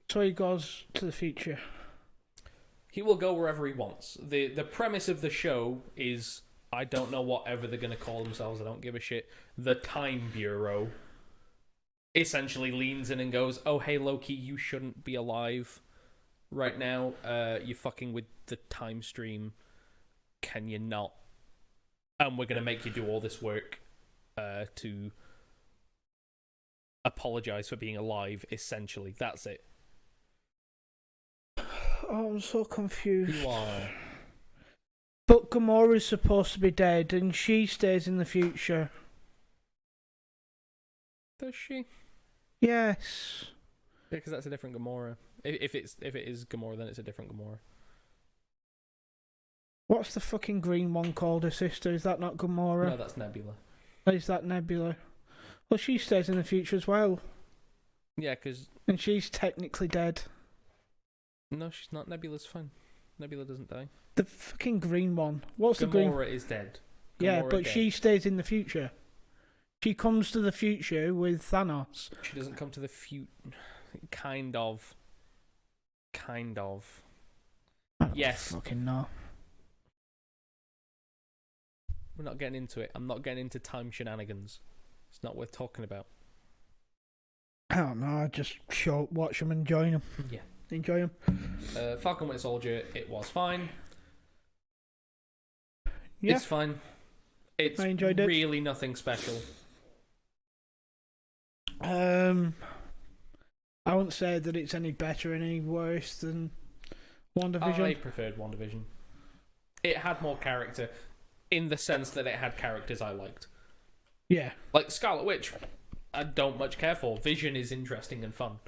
So he goes to the future. He will go wherever he wants. The premise of the show is, I don't know whatever they're going to call themselves, I don't give a shit. The Time Bureau essentially leans in and goes, "Oh, hey, Loki, you shouldn't be alive right now. You're fucking with the time stream. Can you not? And we're going to make you do all this work to apologize for being alive, essentially." That's it. Oh, I'm so confused. You are. But Gamora's supposed to be dead and she stays in the future. Does she? Yes. Yeah, because that's a different Gamora. If it is Gamora, then it's a different Gamora. What's the fucking green one called? Her sister? Is that not Gamora? No, that's Nebula. Is that Nebula? Well, she stays in the future as well. Yeah, because... And she's technically dead. No, she's not. Nebula's fine. Nebula doesn't die. The fucking green one. What's the green... Gamora is dead. Yeah, Gamora but dead. she stays in the future. She comes to the future with Thanos. She doesn't come to the future. Kind of. I don't Yes. fucking know. We're not getting into it. I'm not getting into time shenanigans. It's not worth talking about. I don't know. I just watch them and enjoy them. Yeah. Enjoy them. Falcon Winter Soldier, it was fine. Yeah. It's fine. It's I enjoyed it. Really nothing special. I wouldn't say that it's any better or any worse than WandaVision. I preferred WandaVision. It had more character, in the sense that it had characters I liked. Yeah. Like Scarlet Witch, I don't much care for. Vision is interesting and fun.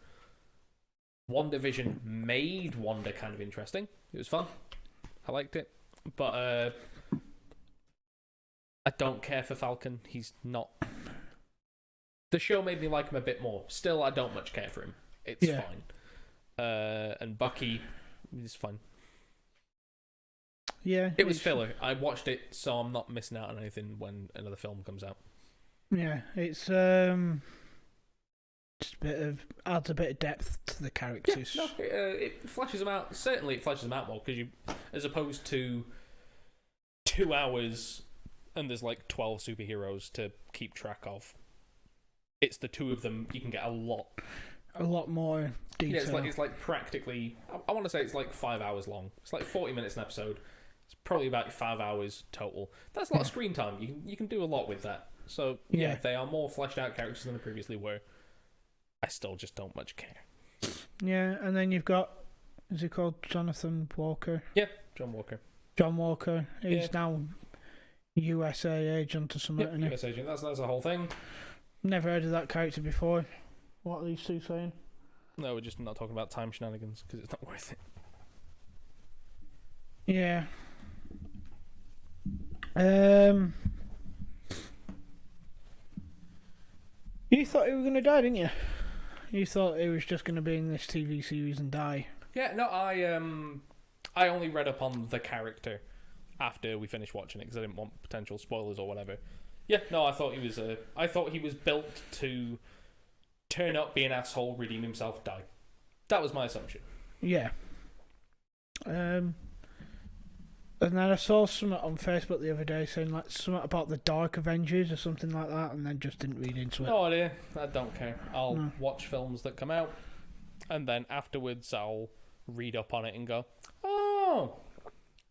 WandaVision made Wanda kind of interesting. It was fun. I liked it. But I don't care for Falcon. He's not... The show made me like him a bit more. Still, I don't much care for him. It's fine. And Bucky is fine. Yeah. It was filler. I watched it, so I'm not missing out on anything when another film comes out. Yeah, it's just a bit of adds a bit of depth to the characters. Yeah, no, it flashes them out. Certainly, it flashes them out more because you, as opposed to 2 hours and there's like 12 superheroes to keep track of. It's the two of them. You can get a lot more detail. Yeah, it's like practically. I want to say it's like 5 hours long. It's like 40 minutes an episode. It's probably about 5 hours total. That's a lot of screen time. You can do a lot with that. So yeah, they are more fleshed out characters than they previously were. I still just don't much care. Yeah, and then you've got, is he called Jonathan Walker? Yeah, John Walker. John Walker. He's now USA agent or something. Yeah, US agent. That's a whole thing. Never heard of that character before. What are these two saying? No, we're just not talking about time shenanigans because it's not worth it. Yeah. You thought he was going to die, didn't you? You thought he was just going to be in this TV series and die. Yeah, no, I only read up on the character after we finished watching it because I didn't want potential spoilers or whatever. Yeah, no, I thought he was built to turn up, be an asshole, redeem himself, die. That was my assumption. Yeah. And then I saw something on Facebook the other day saying like something about the Dark Avengers or something like that, and then just didn't read into it. No idea. I don't care. I'll watch films that come out, and then afterwards I'll read up on it and go, oh,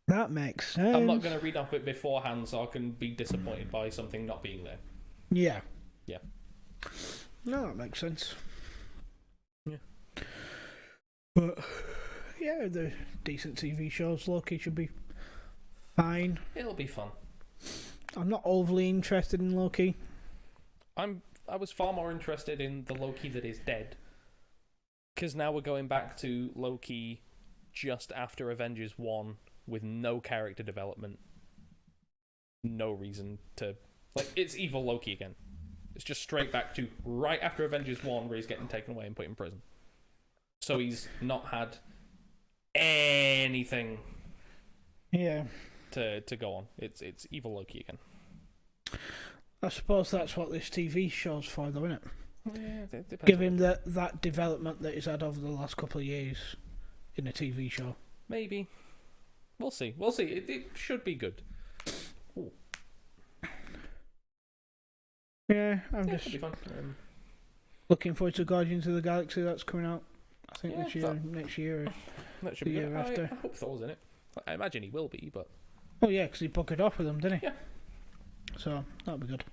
that makes sense. I'm not going to read up it beforehand so I can be disappointed by something not being there. Yeah. Yeah. No, that makes sense. Yeah. But yeah, the decent TV shows. Loki should be fine. It'll be fun. I'm not overly interested in Loki. I was far more interested in the Loki that is dead. Because now we're going back to Loki just after Avengers 1 with no character development. No reason to... Like, it's evil Loki again. It's just straight back to right after Avengers 1 where he's getting taken away and put in prison. So he's not had anything to go on. It's evil Loki again. I suppose that's what this TV show's for, though, isn't it? Yeah, it depends. Give him that development that he's had over the last couple of years in a TV show. Maybe. We'll see. It should be good. Ooh. Yeah, I'm just it'll be fun. looking forward to Guardians of the Galaxy that's coming out. I think Yeah, next year. That should The be year good. after. I hope Thor's in it. I imagine he will be, but... Oh yeah, because he bucketed off with them, didn't he? Yeah. So that'll be good.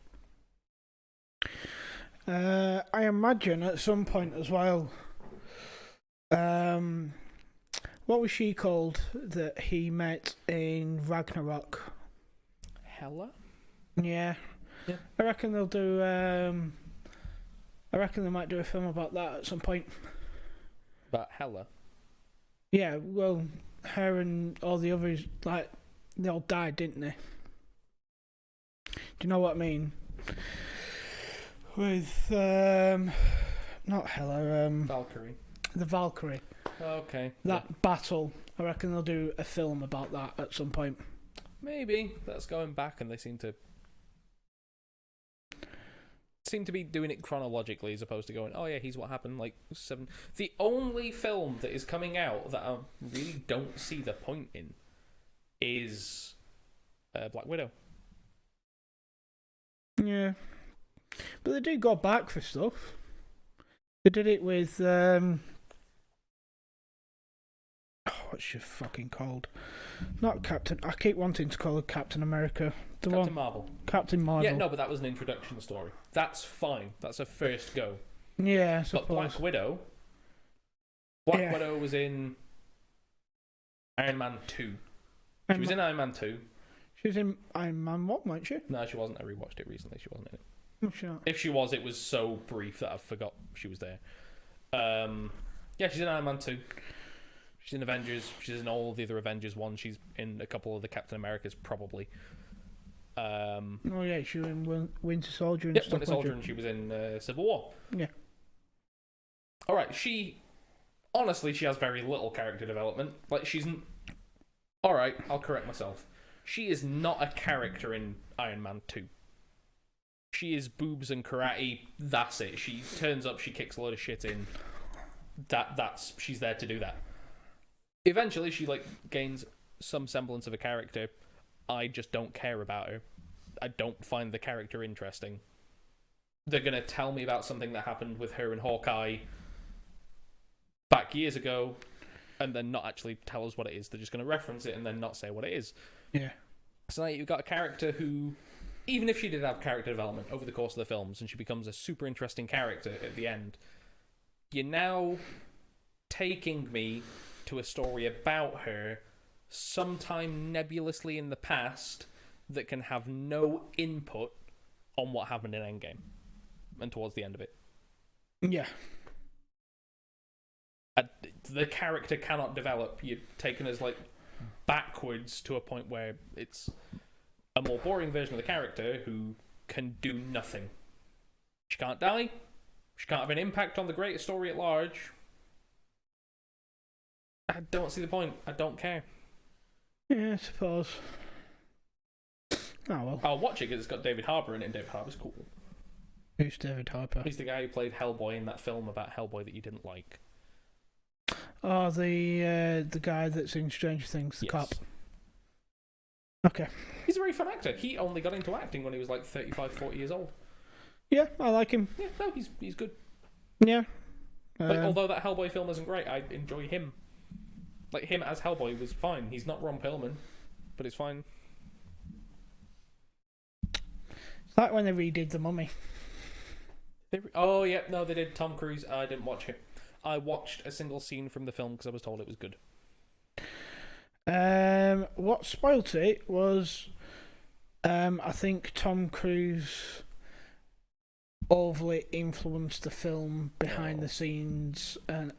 I imagine at some point as well. What was she called that he met in Ragnarok? Hela? Yeah. I reckon they'll do I reckon they might do a film about that at some point. But Hela. Yeah, well, her and all the others, like, they all died, didn't they? Do you know what I mean? With, not Hela, Valkyrie. the Valkyrie. Okay. That battle, I reckon they'll do a film about that at some point. Maybe. That's going back, and they seem to be doing it chronologically as opposed to going, oh yeah, here's what happened, like 7. The only film that is coming out that I really don't see the point in is Black Widow. Yeah. But they do go back for stuff. They did it with, what's she fucking called? Not Captain. I keep wanting to call her Captain America. Captain Marvel. Captain Marvel. Yeah, no, but that was an introduction story. That's fine. That's a first go. Yeah, I But suppose. Black Widow. Widow was in Iron Man 2. She was in Iron Man 2. She was in Iron Man 1, weren't she? No, she wasn't. I rewatched it recently. She wasn't in it. Oh, sure. If she was, it was so brief that I forgot she was there. Yeah, she's in Iron Man 2. She's in Avengers. She's in all the other Avengers ones. She's in a couple of the Captain Americas, probably. Oh yeah, she was in Winter Soldier and Yep, stuff. Winter Soldier, and she was in Civil War. Yeah. All right, honestly, she has very little character development. Like, all right, I'll correct myself. She is not a character in Iron Man 2. She is boobs and karate. That's it. She turns up. She kicks a load of shit in. She's there to do that. Eventually, she gains some semblance of a character. I just don't care about her. I don't find the character interesting. They're gonna tell me about something that happened with her and Hawkeye back years ago, and then not actually tell us what it is. They're just gonna reference it and then not say what it is. Yeah. So now you've got a character who, even if she did have character development over the course of the films and she becomes a super interesting character at the end, you're now taking me to a story about her sometime nebulously in the past that can have no input on what happened in Endgame and towards the end of it. Yeah. The character cannot develop. You're taken as backwards to a point where it's a more boring version of the character who can do nothing. She can't die. She can't have an impact on the greater story at large. I don't see the point. I don't care. Yeah, I suppose. Oh well. I'll watch it because it's got David Harbour in it, and David Harbour's cool. Who's David Harbour? He's the guy who played Hellboy in that film about Hellboy that you didn't like. Oh, the guy that's in Stranger Things, the Yes. cop. Okay. He's a very fun actor. He only got into acting when he was 35, 40 years old. Yeah, I like him. Yeah, no, he's good. Yeah. Although that Hellboy film isn't great, I enjoy him. Him as Hellboy was fine. He's not Ron Perlman, but it's fine. It's like when they redid The Mummy. Oh, yeah, no, they did. Tom Cruise. I didn't watch it. I watched a single scene from the film because I was told it was good. What spoilt it was, I think Tom Cruise overly influenced the film behind the scenes, and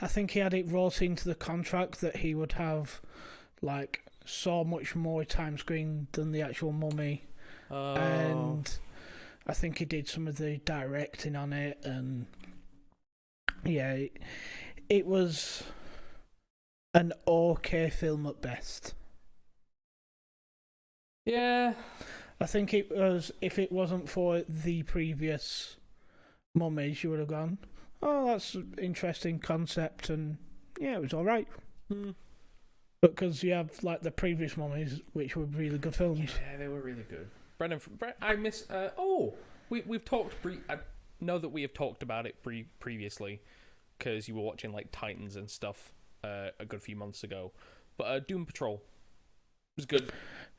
I think he had it wrote into the contract that he would have so much more time screen than the actual Mummy. Oh. And I think he did some of the directing on it, and yeah, it was an okay film at best. Yeah. I think it was, if it wasn't for the previous Mummies, you would have gone, oh, that's an interesting concept, and yeah, it was alright. But because you have the previous Mummies, which were really good films. Yeah, they were really good. I miss. We've talked. I know that we have talked about it previously because you were watching Titans and stuff a good few months ago. But Doom Patrol was good.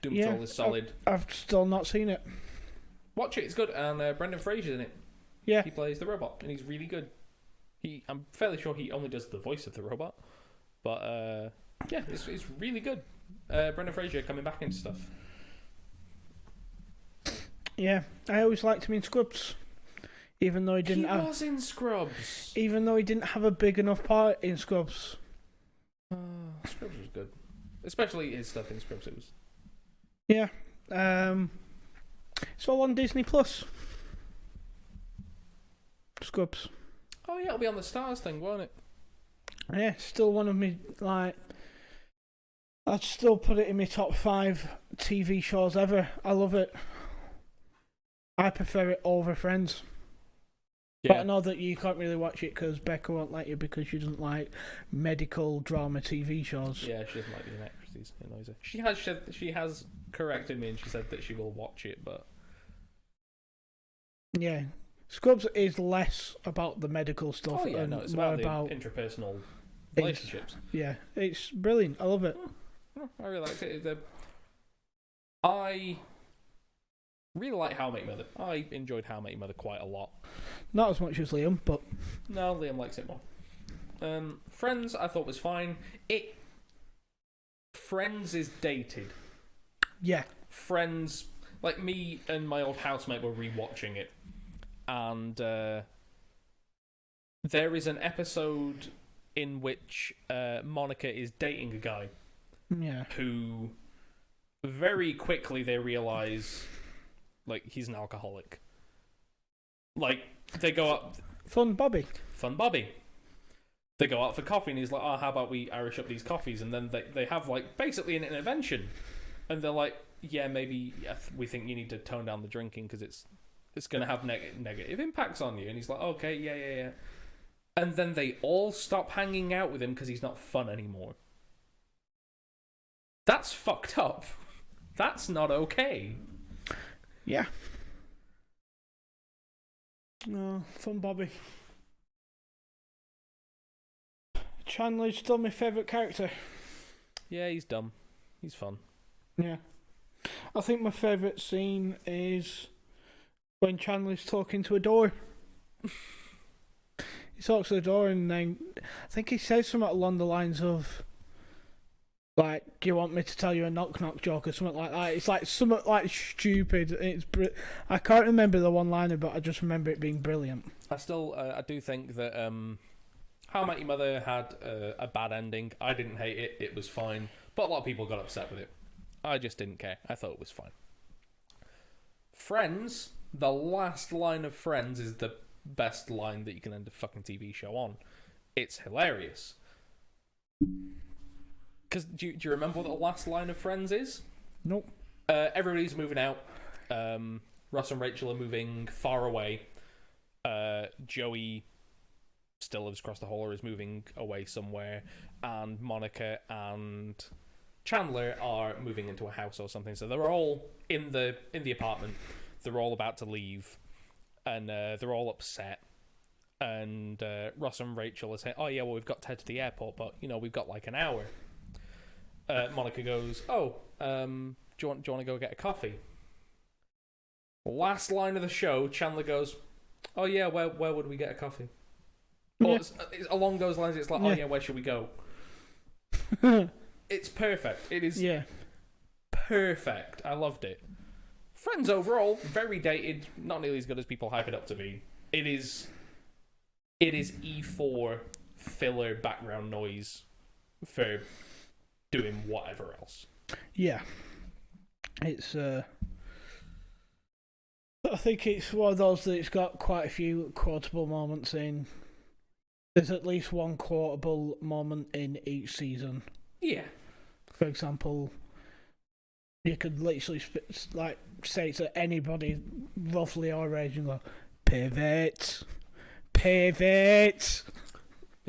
Doom Patrol is solid. I've still not seen it. Watch it, it's good. And Brendan Fraser's in it. Yeah. He plays the robot, and he's really good. I'm fairly sure he only does the voice of the robot. But yeah, it's really good. Brendan Fraser coming back into stuff. Yeah, I always liked him in Scrubs. Even though he was in Scrubs. Even though he didn't have a big enough part in Scrubs. Scrubs was good. Especially his stuff in Scrubs. It was... Yeah. It's all on Disney Plus. Scrubs. Oh yeah, it'll be on the Stars thing, won't it? Yeah, still one of me, like... I'd still put it in my top 5 TV shows ever. I love it. I prefer it over Friends. Yeah. But I know that you can't really watch it because Becca won't let you because she doesn't like medical drama TV shows. Yeah, she doesn't like the actresses. It annoys her. She has corrected me and she said that she will watch it, but... Yeah. Scrubs is less about the medical stuff. Oh yeah, and no, it's more about the interpersonal it's- relationships. Yeah, it's brilliant. I love it. I really liked it. I really like How I Met Your Mother. I enjoyed How I Met Your Mother quite a lot. Not as much as Liam, but... No, Liam likes it more. Friends, I thought was fine. Friends is dated. Yeah. Friends, like me and my old housemate were rewatching it, and there is an episode in which Monica is dating a guy. Yeah. Who very quickly they realise, like, he's an alcoholic. Like, they go up... Fun Bobby. They go out for coffee and he's like, oh, how about we Irish up these coffees? And then they have, like, basically an intervention. And they're like, yeah, maybe we think you need to tone down the drinking because it's going to have negative impacts on you. And he's like, okay, yeah. And then they all stop hanging out with him because he's not fun anymore. That's fucked up. That's not okay. Yeah. No, Fun Bobby. Chandler's still my favourite character. Yeah, he's dumb. He's fun. Yeah. I think my favourite scene is when Chandler's talking to a door. He talks to the door and then I think he says something along the lines of, like, do you want me to tell you a knock-knock joke or something like that? It's like something like stupid. I can't remember the one-liner, but I just remember it being brilliant. I do think that How I Met Your Mother had a bad ending. I didn't hate it. It was fine. But a lot of people got upset with it. I just didn't care. I thought it was fine. Friends, the last line of Friends is the best line that you can end a fucking TV show on. It's hilarious. Because do you remember what the last line of Friends is? Nope. Everybody's moving out. Ross and Rachel are moving far away. Joey still lives across the hall or is moving away somewhere. And Monica and Chandler are moving into a house or something. So they're all in the apartment. They're all about to leave. And they're all upset. And Ross and Rachel are saying, oh yeah, well, we've got to head to the airport, but, we've got like an hour. Monica goes, oh, do you want to go get a coffee? Last line of the show, Chandler goes, oh yeah, where would we get a coffee? Yeah. Or it's along those lines, it's like, oh yeah, where should we go? It's perfect. It is perfect. I loved it. Friends overall, very dated, not nearly as good as people hype it up to be. It is E4 filler background noise for doing whatever else. Yeah. It's I think it's one of those that it's got quite a few quotable moments in. There's at least one quotable moment in each season. Yeah. For example, you could literally say to anybody roughly our age and go, pivot.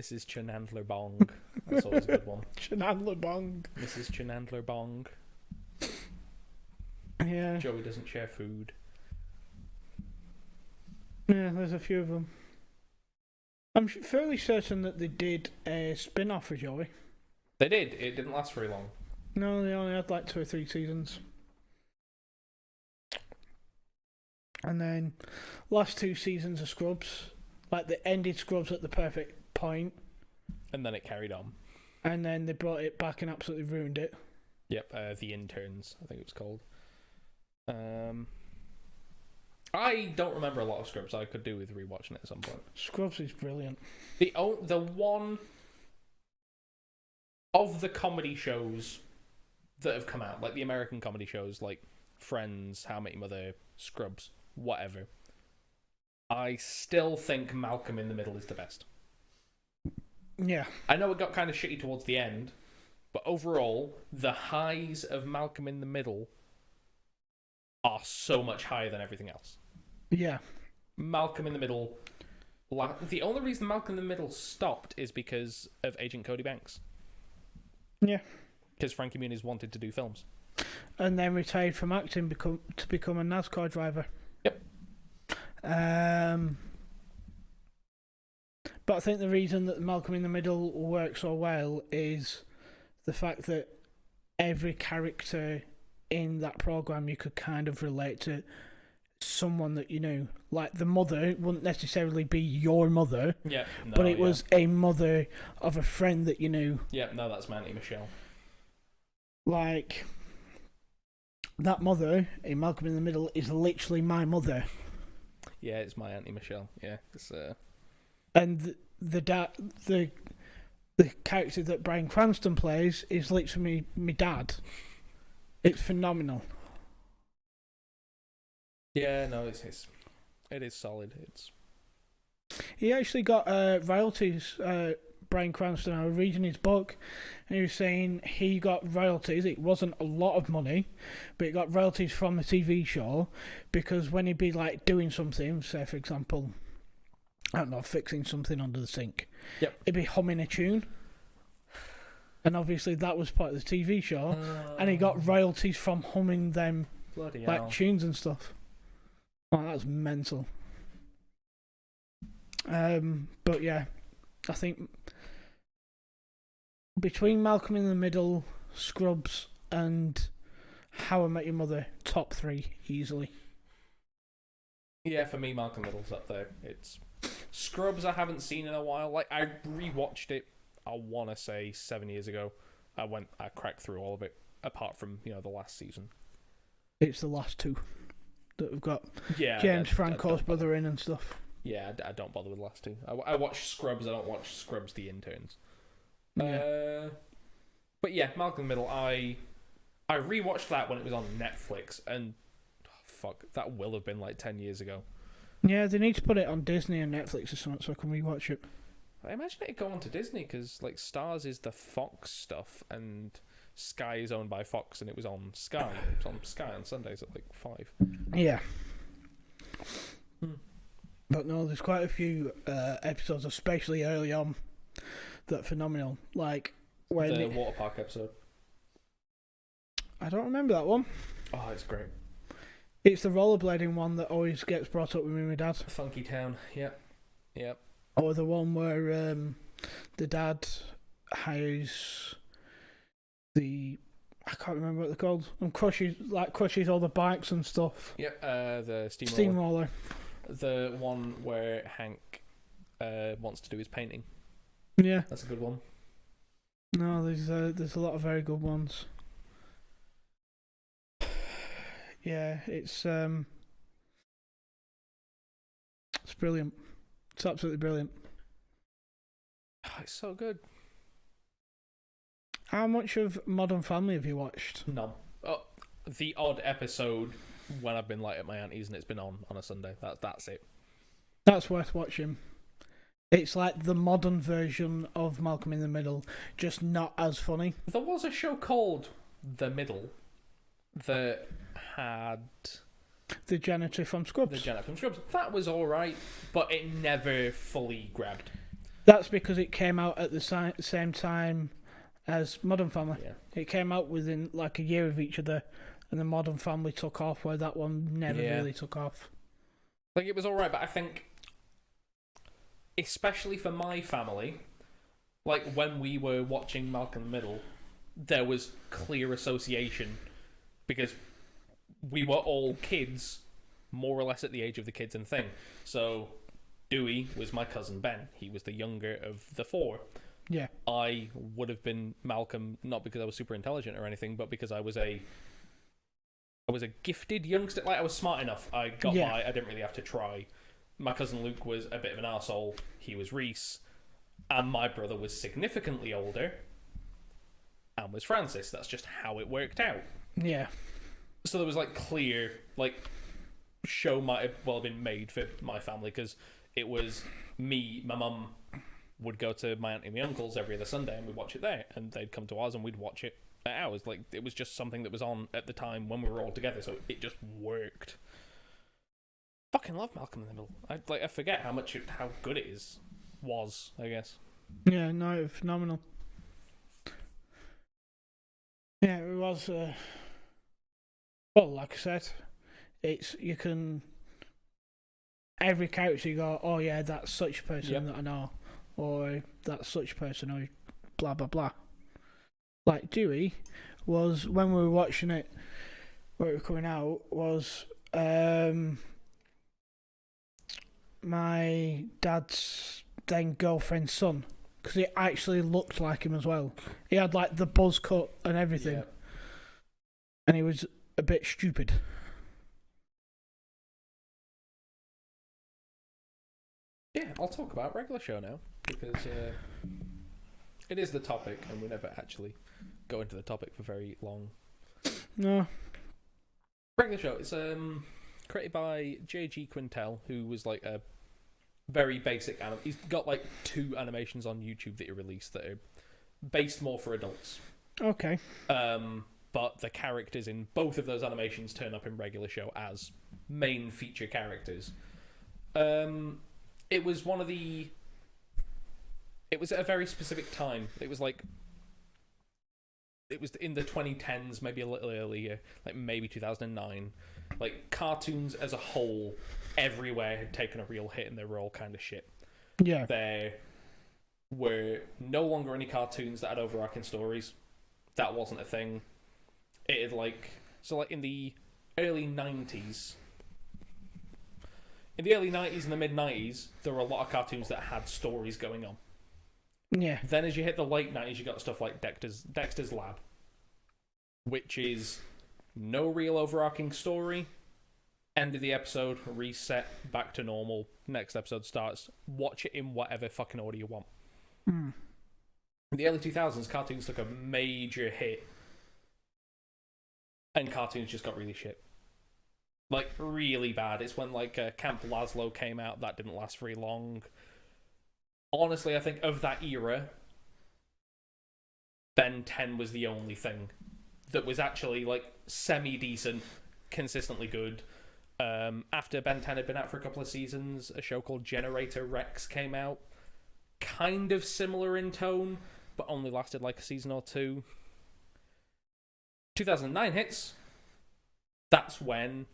Mrs. Chenandler Bong. That's always a good one. Chenandler Bong. Mrs. Chenandler Bong. Yeah. Joey doesn't share food. Yeah, there's a few of them. I'm fairly certain that they did a spin-off for Joey. They did. It didn't last very long. No, they only had like 2 or 3 seasons. And then last 2 seasons of Scrubs, like they ended Scrubs at the perfect point. And then it carried on. And then they brought it back and absolutely ruined it. Yep, The Interns, I think it was called. I don't remember a lot of Scrubs. I could do with rewatching it at some point. Scrubs is brilliant. The one of the comedy shows that have come out, like the American comedy shows, like Friends, How I Met Your Mother, Scrubs, whatever, I still think Malcolm in the Middle is the best. Yeah. I know it got kind of shitty towards the end, but overall, the highs of Malcolm in the Middle are so much higher than everything else. Yeah. Malcolm in the Middle... The only reason Malcolm in the Middle stopped is because of Agent Cody Banks. Yeah. Because Frankie Muniz wanted to do films. And then retired from acting to become a NASCAR driver. Yep. But I think the reason that Malcolm in the Middle works so well is the fact that every character in that program you could kind of relate to someone that you knew. Like the mother wouldn't necessarily be your mother, but it was a mother of a friend that you knew. Yeah, no, that's my Auntie Michelle. Like, that mother in Malcolm in the Middle is literally my mother. Yeah, it's my Auntie Michelle. Yeah, it's and the character that Bryan Cranston plays is literally my dad. It's phenomenal. Yeah, no, it is solid. He actually got royalties. Bryan Cranston. I was reading his book, and he was saying he got royalties. It wasn't a lot of money, but he got royalties from the TV show because when he'd be like doing something, say for example, I don't know, fixing something under the sink, he'd be humming a tune, and obviously that was part of the TV show, and he got royalties from humming them like tunes and stuff. Oh, that's mental. But yeah, I think between Malcolm in the Middle, Scrubs, and How I Met Your Mother, top 3 easily. Yeah, for me, Malcolm Middle's up there. It's Scrubs I haven't seen in a while. Like, I rewatched it, I want to say 7 years ago. I cracked through all of it, apart from, the last season. It's the last 2 that we've got. Yeah, James Franco's brother in and stuff. Yeah, I don't bother with the last 2. I watch Scrubs, I don't watch Scrubs The Interns. Yeah. But yeah, Malcolm in the Middle, I rewatched that when it was on Netflix, and fuck, that will have been like 10 years ago. Yeah, they need to put it on Disney and Netflix or something so I can rewatch it. I imagine it'd go on to Disney because like Stars is the Fox stuff and Sky is owned by Fox, and it was on Sky. It was on Sky on Sundays at like 5. Yeah. But no, there's quite a few episodes, especially early on, that are phenomenal. Like when the water park episode. I don't remember that one. Oh, it's great. It's the rollerblading one that always gets brought up with me and my dad. Funky Town, yep. Or the one where the dad hires I can't remember what they're called, and crushes all the bikes and stuff. Yep, the steamroller. The one where Hank wants to do his painting. Yeah, that's a good one. No, there's a lot of very good ones. Yeah, it's brilliant. It's absolutely brilliant. Oh, it's so good. How much of Modern Family have you watched? None. Oh, the odd episode when I've been like at my auntie's and it's been on a Sunday. That's it. That's worth watching. It's like the modern version of Malcolm in the Middle, just not as funny. There was a show called The Middle that had the janitor from Scrubs. That was alright, but it never fully grabbed. That's because it came out at the same time as Modern Family. Yeah. It came out within like a year of each other, and the Modern Family took off, where that one never really took off. Like, it was alright, but I think, especially for my family, like when we were watching Malcolm in the Middle, there was clear association because we were all kids, more or less at the age of the kids and thing. So Dewey was my cousin Ben. He was the younger of the 4. Yeah. I would have been Malcolm, not because I was super intelligent or anything, but because I was a I was a gifted youngster. Like, I was smart enough. I got Yeah. by. I didn't really have to try. My cousin Luke was a bit of an arsehole. He was Reese. And my brother was significantly older and was Francis. That's just how it worked out. Yeah. So there was, like, clear, like, show might have well been made for my family, because it was me, my mum would go to my aunt and my uncle's every other Sunday and we'd watch it there, and they'd come to ours and we'd watch it at ours. Like, it was just something that was on at the time when we were all together, so it just worked. Fucking love Malcolm in the Middle. I forget how good it was, I guess. Yeah, no, phenomenal. Yeah, it was. Well, like I said, you can. Every character you go, oh yeah, that's such a person that I know, or that's such a person who, blah blah blah. Like Dewey was, when we were watching it, when it was coming out, was my dad's then girlfriend's son, because he actually looked like him as well. He had like the buzz cut and everything, and he was a bit stupid. Yeah, I'll talk about regular show now, because it is the topic, and we never actually go into the topic for very long. No. Regular show. It's created by J.G. Quintel, who was like a very basic he's got like 2 animations on YouTube that he released that are based more for adults. Okay. But the characters in both of those animations turn up in regular show as main feature characters. It was at a very specific time. It was in the 2010s, maybe a little earlier, like maybe 2009. Like, cartoons as a whole, everywhere had taken a real hit, and they were all kind of shit. Yeah. There were no longer any cartoons that had overarching stories. That wasn't a thing. It had in the early 90s. In the early 90s and the mid 90s, there were a lot of cartoons that had stories going on. Yeah. Then as you hit the late 90s, you got stuff like Dexter's Lab, which is no real overarching story. End of the episode, reset, back to normal. Next episode starts. Watch it in whatever fucking order you want. In the early 2000s, cartoons took a major hit, and cartoons just got really shit. Like, really bad. It's when, like, Camp Lazlo came out. That didn't last very long. Honestly, I think of that era, Ben 10 was the only thing that was actually, like, semi-decent, consistently good. After Ben 10 had been out for a couple of seasons, a show called Generator Rex came out. Kind of similar in tone, but only lasted, like, a season or 2. 2009 hits. That's when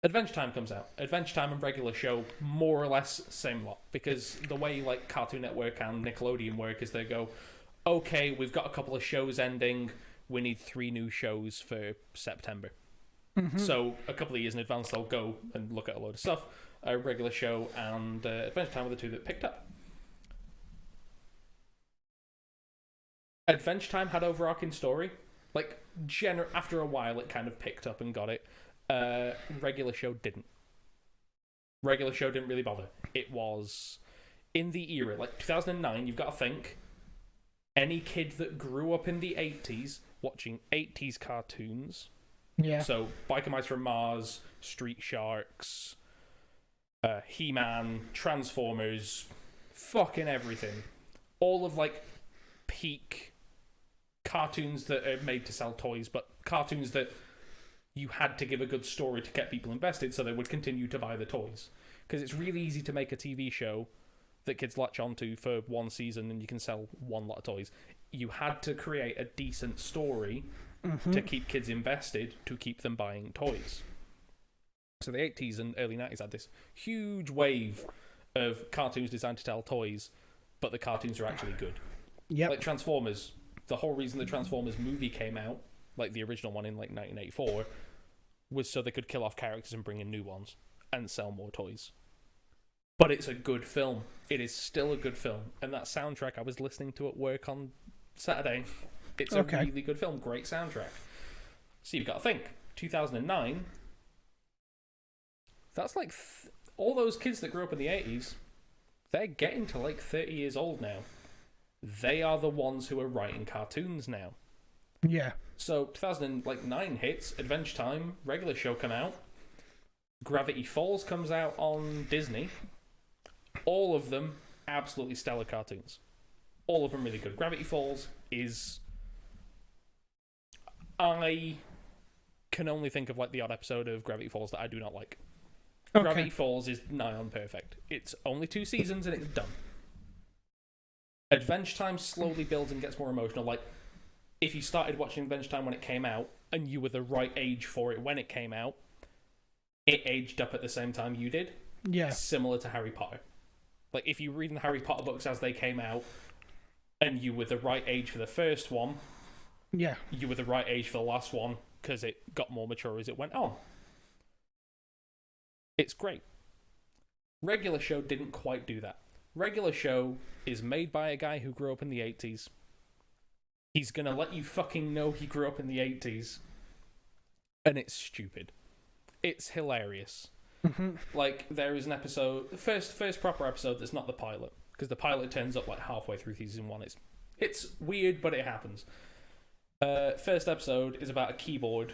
Adventure Time comes out. Adventure Time and regular show, more or less same lot, because the way like Cartoon Network and Nickelodeon work is they go, okay, we've got a couple of shows ending, we need 3 new shows for September. So a couple of years in advance they'll go and look at a load of stuff. Regular show and Adventure Time were the 2 that picked up. Adventure Time had overarching story. Like, after a while it kind of picked up and got it. Regular show didn't. Regular show didn't really bother. It was in the era, like 2009, you've got to think, any kid that grew up in the 80s watching 80s cartoons, so Biker Mice from Mars, Street Sharks, He-Man, Transformers, fucking everything. All of, like, peak cartoons that are made to sell toys, but cartoons that you had to give a good story to get people invested so they would continue to buy the toys. Because it's really easy to make a TV show that kids latch onto for 1 season and you can sell 1 lot of toys. You had to create a decent story to keep kids invested, to keep them buying toys. So the 80s and early 90s had this huge wave of cartoons designed to tell toys, but the cartoons are actually good. Like Transformers. The whole reason the Transformers movie came out, like the original one in like 1984, was so they could kill off characters and bring in new ones and sell more toys. But it's a good film. It is still a good film. And that soundtrack I was listening to at work on Saturday, it's a really good film. Great soundtrack. So you've got to think, 2009, that's like all those kids that grew up in the 80s, they're getting to like 30 years old now. They are the ones who are writing cartoons now. Yeah. So 2009 hits, Adventure Time, regular show come out, Gravity Falls comes out on Disney. All of them absolutely stellar cartoons. All of them really good. Gravity Falls is... I can only think of like the odd episode of Gravity Falls that I do not like. Okay. Gravity Falls is nigh on perfect. It's only 2 seasons and it's done. Adventure Time slowly builds and gets more emotional. Like, if you started watching Adventure Time when it came out and you were the right age for it when it came out, it aged up at the same time you did. Yeah. Similar to Harry Potter. Like, if you read the Harry Potter books as they came out and you were the right age for the first one, yeah, you were the right age for the last one because it got more mature as it went on. It's great. Regular show didn't quite do that. Regular show is made by a guy who grew up in the 80s. He's gonna let you fucking know he grew up in the 80s. And it's stupid. It's hilarious. Mm-hmm. Like, there is an episode, the first proper episode that's not the pilot, because the pilot turns up like halfway through season 1. It's weird, but it happens. First episode is about a keyboard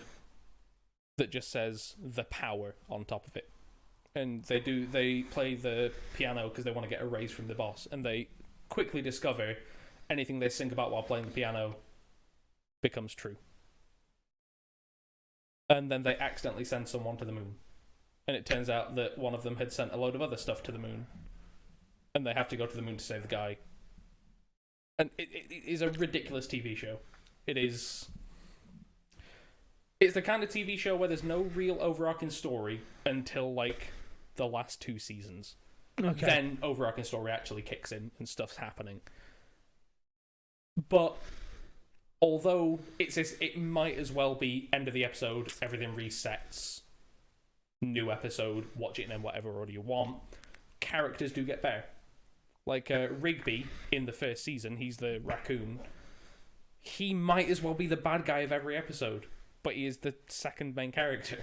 that just says "the power" on top of it, and they play the piano because they want to get a raise from the boss, and they quickly discover anything they think about while playing the piano becomes true, and then they accidentally send someone to the moon, and it turns out that one of them had sent a load of other stuff to the moon, and they have to go to the moon to save the guy, and it is a ridiculous TV show. It's the kind of TV show where there's no real overarching story until like the last 2 seasons. Okay. Then overarching story actually kicks in and stuff's happening. But although it might as well be end of the episode, everything resets, new episode, watch it in whatever order you want, characters do get better. Like Rigby in the first season, he's the raccoon. He might as well be the bad guy of every episode, but he is the second main character.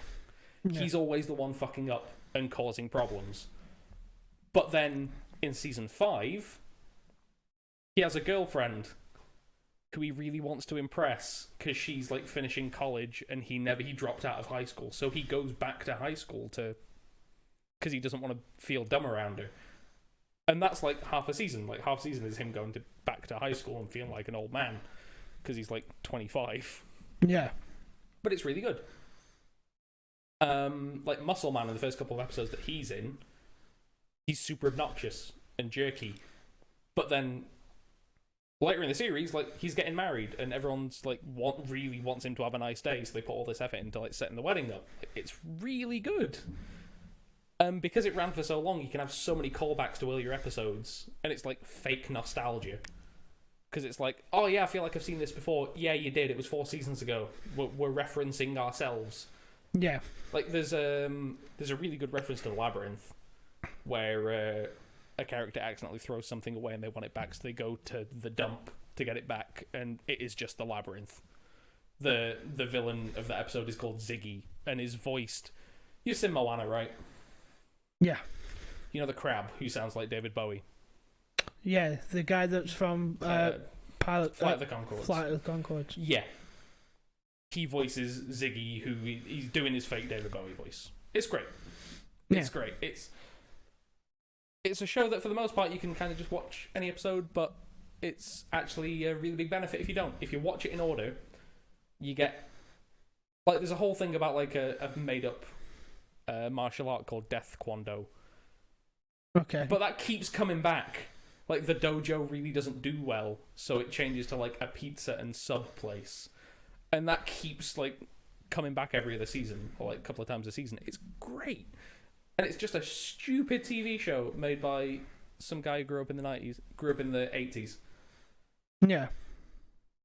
Yeah. He's always the one fucking up and causing problems. But then, in season 5, he has a girlfriend who he really wants to impress, because she's, like, finishing college, and he dropped out of high school, so he goes back to high school because he doesn't want to feel dumb around her. And that's, like, half a season. Like, half a season is him going back to high school and feeling like an old man. Because he's like 25. Yeah. But it's really good. Like Muscle Man in the first couple of episodes that he's in, he's super obnoxious and jerky. But then later in the series, like, he's getting married and everyone's like really wants him to have a nice day, so they put all this effort into like setting the wedding up. It's really good. Because it ran for so long, you can have so many callbacks to earlier episodes, and it's like fake nostalgia. Because it's like, oh yeah, I feel like I've seen this before. Yeah, you did. It was 4 seasons ago. We're referencing ourselves. Yeah. Like, there's a really good reference to the Labyrinth, where a character accidentally throws something away and they want it back, so they go to the dump to get it back, and it is just the Labyrinth. The villain of that episode is called Ziggy, and is voiced... You've seen Moana, right? Yeah. You know the crab who sounds like David Bowie? Yeah, the guy that's from Flight of the Conchords. Flight of the Conchords. Yeah. He voices Ziggy, who he's doing his fake David Bowie voice. It's great. It's great. It's a show that for the most part you can kind of just watch any episode, but it's actually a really big benefit if you don't. If you watch it in order, you get... Like, there's a whole thing about like a made-up martial art called Death Kwando. Okay. But that keeps coming back. Like, the dojo really doesn't do well, so it changes to, like, a pizza and sub place. And that keeps, like, coming back every other season, or, like, a couple of times a season. It's great. And it's just a stupid TV show made by some guy who grew up in the 80s. Yeah.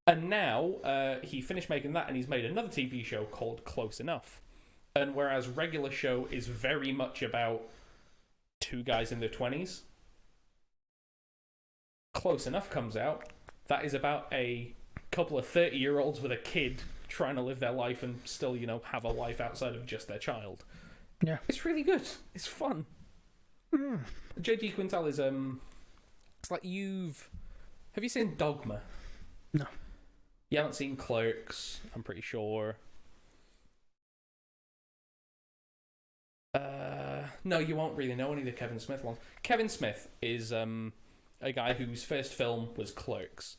And now, he finished making that, and he's made another TV show called Close Enough. And whereas regular show is very much about 2 guys in their 20s... Close Enough comes out. That is about a couple of 30-year-olds with a kid trying to live their life and still, have a life outside of just their child. Yeah. It's really good. It's fun. J.G. Quintel is it's like have you seen Dogma? No. You haven't seen Clerks, I'm pretty sure. No, you won't really know any of the Kevin Smith ones. Kevin Smith is a guy whose first film was Clerks.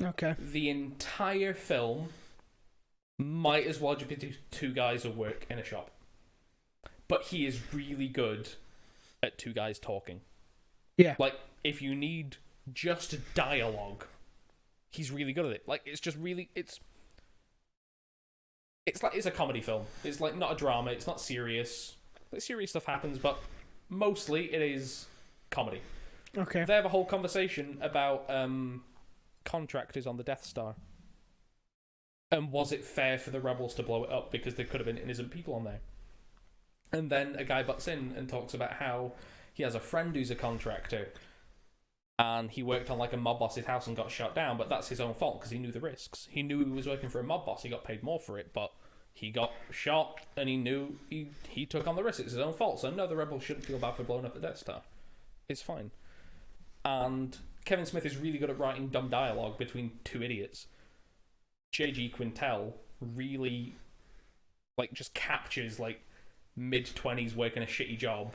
Okay. The entire film might as well just be two guys who work in a shop. But he is really good at two guys talking. Yeah. Like, if you need just dialogue, he's really good at it. Like, it's just really... It's like it's a comedy film. It's like not a drama. It's not serious. Like, serious stuff happens, but mostly it is comedy. Okay. They have a whole conversation about contractors on the Death Star. And was it fair for the rebels to blow it up because there could have been innocent people on there? And then a guy butts in and talks about how he has a friend who's a contractor and he worked on like a mob boss's house and got shot down, but that's his own fault because he knew the risks. He knew he was working for a mob boss. He got paid more for it, but he got shot and he knew he took on the risk. It's his own fault. So no, the rebels shouldn't feel bad for blowing up the Death Star. It's fine. And Kevin Smith is really good at writing dumb dialogue between two idiots. J.G. Quintel really like just captures like mid-20s working a shitty job,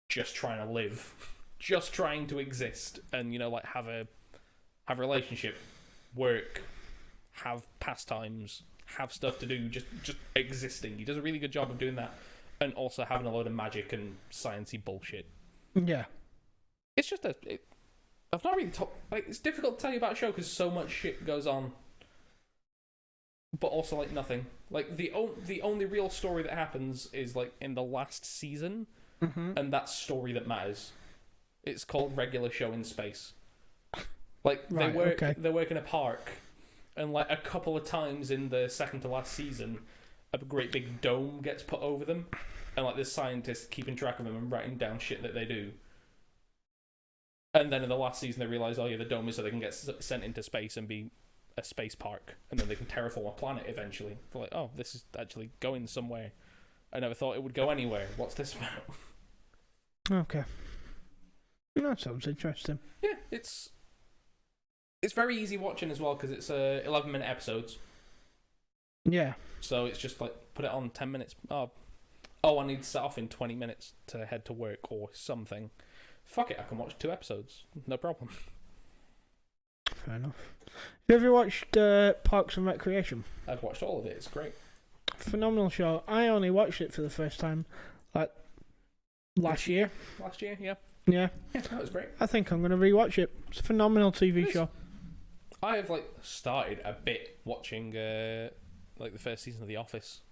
just trying to live, just trying to exist, and like have a relationship, work, have pastimes, have stuff to do, just existing. He does a really good job of doing that, and also having a load of magic and sciencey bullshit. Yeah, it's just I've not really it's difficult to tell you about a show because so much shit goes on. But also, like, nothing. Like, the only real story that happens is, like, in the last season, and that's story that matters. It's called Regular Show in Space. Like, they work in a park, and, like, a couple of times in the second to last season, a great big dome gets put over them, and, like, there's scientists keeping track of them and writing down shit that they do. And then in the last season, they realise, oh, yeah, the dome is so they can get sent into space and be a space park, and then they can terraform a planet eventually. They're like, oh, this is actually going somewhere. I never thought it would go anywhere. What's this about? Okay. That sounds interesting. Yeah, it's very easy watching as well because it's 11-minute episodes. Yeah. So it's just like put it on 10 minutes. Oh, I need to set off in 20 minutes to head to work or something. Fuck it, I can watch 2 episodes. No problem. Fair enough. Have you ever watched Parks and Recreation? I've watched all of it. It's great. Phenomenal show. I only watched it for the first time, like, last year. Last year, yeah. Yeah. Yeah, that was great. I think I'm going to rewatch it. It's a phenomenal TV show. I have, like, started a bit watching, like, the first season of The Office.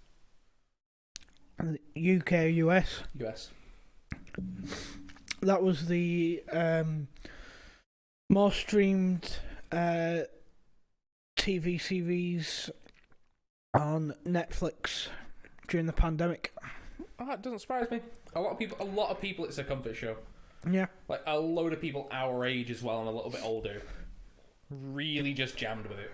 And UK or US? US. That was the most streamed TV series on Netflix during the pandemic. Oh, it doesn't surprise me. A lot of people, it's a comfort show. Yeah. Like, a load of people our age as well and a little bit older really just jammed with it.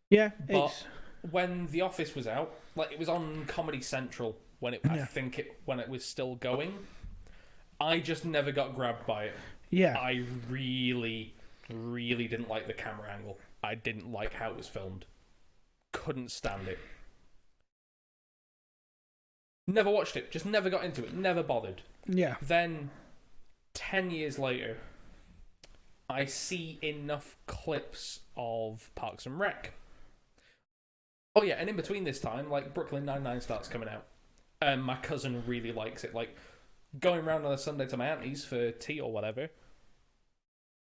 Yeah, but when The Office was out, like, it was on Comedy Central when it was still going. I just never got grabbed by it. Yeah. I really, really didn't like the camera angle. I didn't like how it was filmed. Couldn't stand it. Never watched it. Just never got into it. Never bothered. Yeah. Then, 10 years later, I see enough clips of Parks and Rec. Oh yeah, and in between this time, like, Brooklyn Nine-Nine starts coming out. And my cousin really likes it. Like, going around on a Sunday to my auntie's for tea or whatever,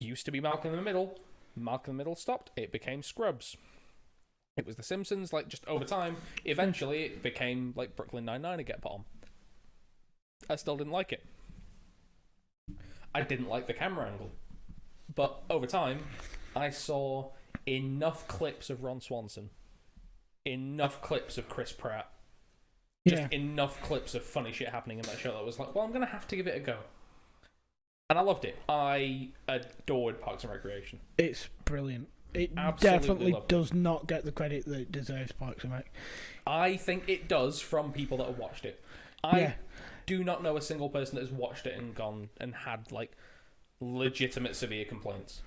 used to be Malcolm in the Middle. Malcolm in the Middle stopped. It became Scrubs. It was The Simpsons. Like, just over time, eventually it became, like, Brooklyn Nine-Nine to get put on. I still didn't like it. I didn't like the camera angle. But over time, I saw enough clips of Ron Swanson, enough clips of Chris Pratt, just enough clips of funny shit happening in that show that I was like, well, I'm going to have to give it a go. And I loved it. I adored Parks and Recreation. It's brilliant. it Absolutely definitely loved it. does not get the credit that it deserves, Parks and Rec. I think it does from people that have watched it. I Yeah. do not know a single person that has watched it and gone and had like legitimate severe complaints.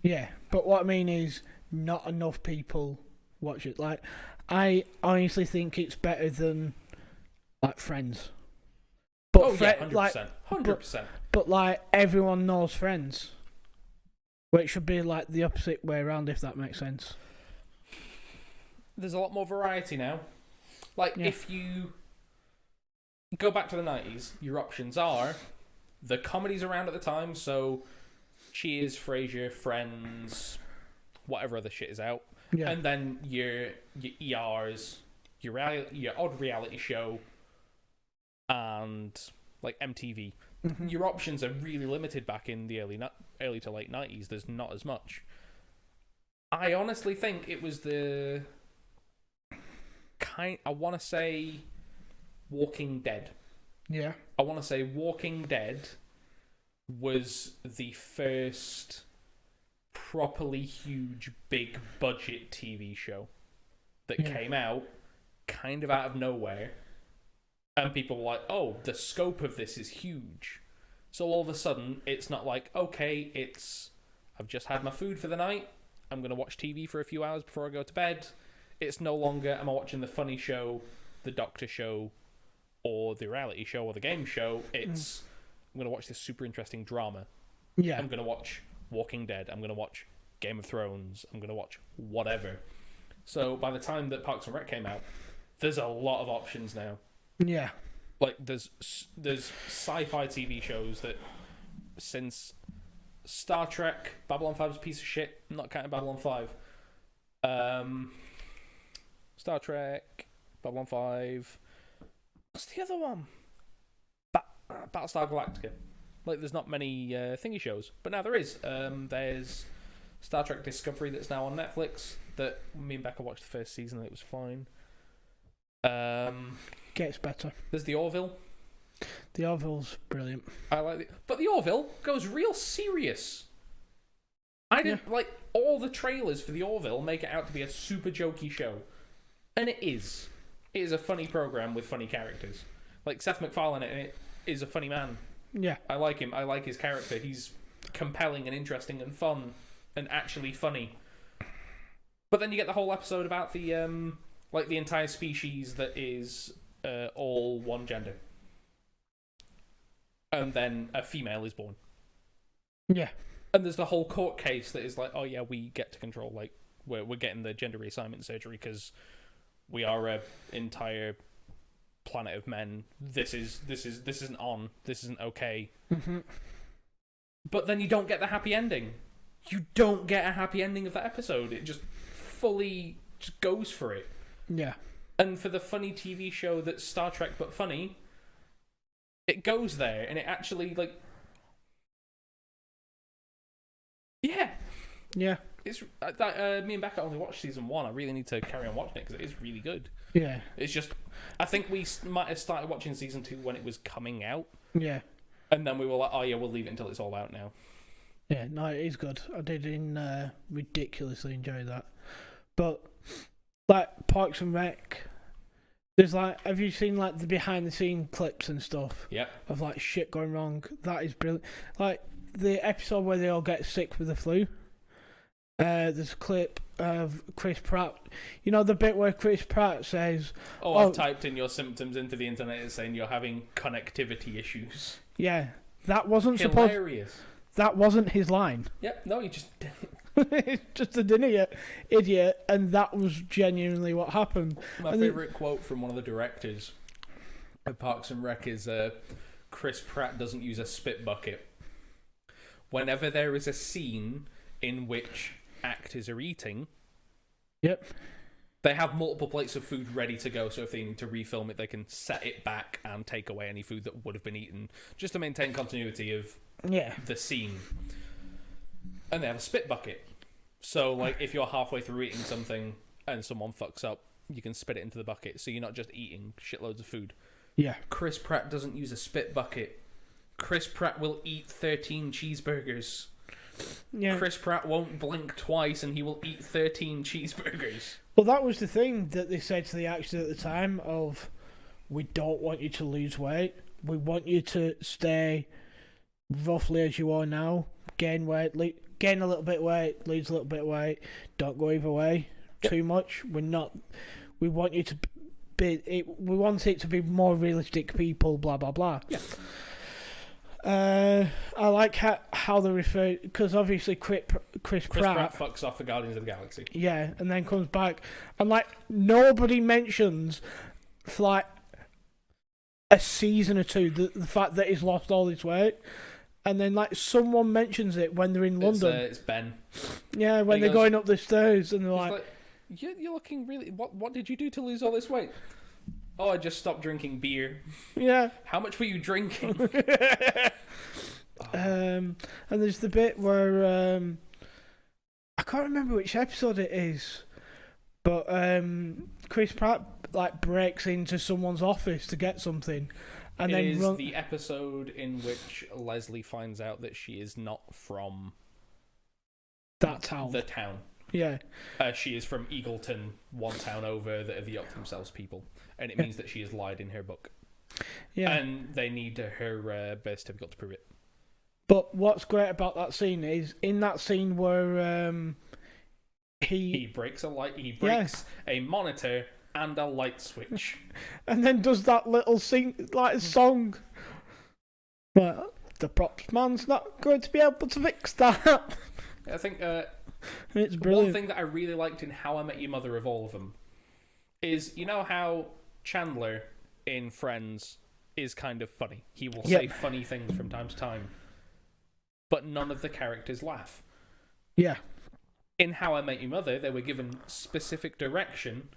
Yeah, but what I mean is not enough people watch it. Like, I honestly think it's better than like Friends. But Oh yeah, 100%. 100%. But like everyone knows Friends, which should be like the opposite way around, if that makes sense. There's a lot more variety now. Like, if you go back to the 90s, your options are the comedies around at the time, so Cheers, Frasier, Friends, whatever other shit is out. Yeah. And then your ERs, your odd reality show, and like MTV. Mm-hmm. Your options are really limited back in the early to late 90s. There's not as much. I honestly think it was the I want to say Walking Dead. Yeah. I want to say Walking Dead was the first properly huge, big budget TV show that came out kind of out of nowhere. And people were like, oh, the scope of this is huge. So all of a sudden, it's not like, okay, I've just had my food for the night. I'm going to watch TV for a few hours before I go to bed. It's no longer, am I watching the funny show, the doctor show, or the reality show, or the game show. It's, I'm going to watch this super interesting drama. Yeah. I'm going to watch Walking Dead. I'm going to watch Game of Thrones. I'm going to watch whatever. So by the time that Parks and Rec came out, there's a lot of options now. Yeah. Like, there's sci-fi TV shows that since Star Trek, Babylon 5 is a piece of shit. I'm not counting Babylon 5. Star Trek, Babylon 5. What's the other one? Battlestar Galactica. Like, there's not many thingy shows, but now there is. There's Star Trek Discovery that's now on Netflix. That me and Becca watched the first season and it was fine. Gets better. There's the Orville. The Orville's brilliant. I like it, but the Orville goes real serious. I didn't like all the trailers for the Orville make it out to be a super jokey show, and it is. It is a funny program with funny characters. Like Seth MacFarlane in it is a funny man. Yeah, I like him. I like his character. He's compelling and interesting and fun and actually funny. But then you get the whole episode about the like the entire species that is all one gender. And then a female is born. Yeah. And there's the whole court case that is like, oh yeah, we get to control, like, we're getting the gender reassignment surgery because we are a entire planet of men. This isn't on. This isn't okay. Mm-hmm. But then you don't get the happy ending. You don't get a happy ending of that episode. It just fully just goes for it. Yeah. And for the funny TV show that's Star Trek but funny, it goes there, and it actually, like... Yeah. Yeah. It's me and Becca only watched season 1. I really need to carry on watching it, because it is really good. Yeah. It's just... I think we might have started watching season 2 when it was coming out. Yeah. And then we were like, oh yeah, we'll leave it until it's all out now. Yeah, no, it is good. I did ridiculously enjoy that. But, like, Parks and Rec... There's like, have you seen like the behind the scene clips and stuff? Yeah. Of like shit going wrong. That is brilliant. Like the episode where they all get sick with the flu. There's a clip of Chris Pratt. You know the bit where Chris Pratt says, I've typed in your symptoms into the internet and saying you're having connectivity issues. Yeah, that wasn't hilarious. That wasn't his line. Yep. No, he just did it. It's just an idiot, and that was genuinely what happened. My favourite quote from one of the directors of Parks and Rec is Chris Pratt doesn't use a spit bucket. Whenever there is a scene in which actors are eating, yep, they have multiple plates of food ready to go, so if they need to refilm it, they can set it back and take away any food that would have been eaten, just to maintain continuity of the scene. And they have a spit bucket. So, like, if you're halfway through eating something and someone fucks up, you can spit it into the bucket, so you're not just eating shitloads of food. Yeah. Chris Pratt doesn't use a spit bucket. Chris Pratt will eat 13 cheeseburgers Yeah. Chris Pratt won't blink twice and he will eat 13 cheeseburgers. Well, that was the thing that they said to the actor at the time of, we don't want you to lose weight. We want you to stay roughly as you are now. Gain weight, gain a little bit of weight, lose a little bit of weight. Don't go either way too much. We want you to be. We want it to be more realistic people. Blah blah blah. Yeah. I like how they refer, because obviously Chris Pratt fucks off for Guardians of the Galaxy. Yeah, and then comes back, and like nobody mentions for like a season or two the fact that he's lost all his weight, and then like someone mentions it when they're in London. It's Ben. Yeah, when they're going up the stairs, and they're like, "You're looking really. What did you do to lose all this weight?" Oh, I just stopped drinking beer. Yeah. How much were you drinking? And there's the bit where I can't remember which episode it is, but Chris Pratt like breaks into someone's office to get something, and it is the episode in which Leslie finds out that she is not from that town. The town. Yeah. She is from Eagleton, one town over, that are the Up Themselves people. And it means that she has lied in her book. Yeah. And they need her birth certificate to prove it. But what's great about that scene is, in that scene where he breaks a light, he breaks a monitor and a light switch. And then does that little song. Well, the props man's not going to be able to fix that. I think it's brilliant. One thing that I really liked in How I Met Your Mother of all of them is, you know how Chandler in Friends is kind of funny. He will say funny things from time to time, but none of the characters laugh. Yeah. In How I Met Your Mother, they were given specific direction.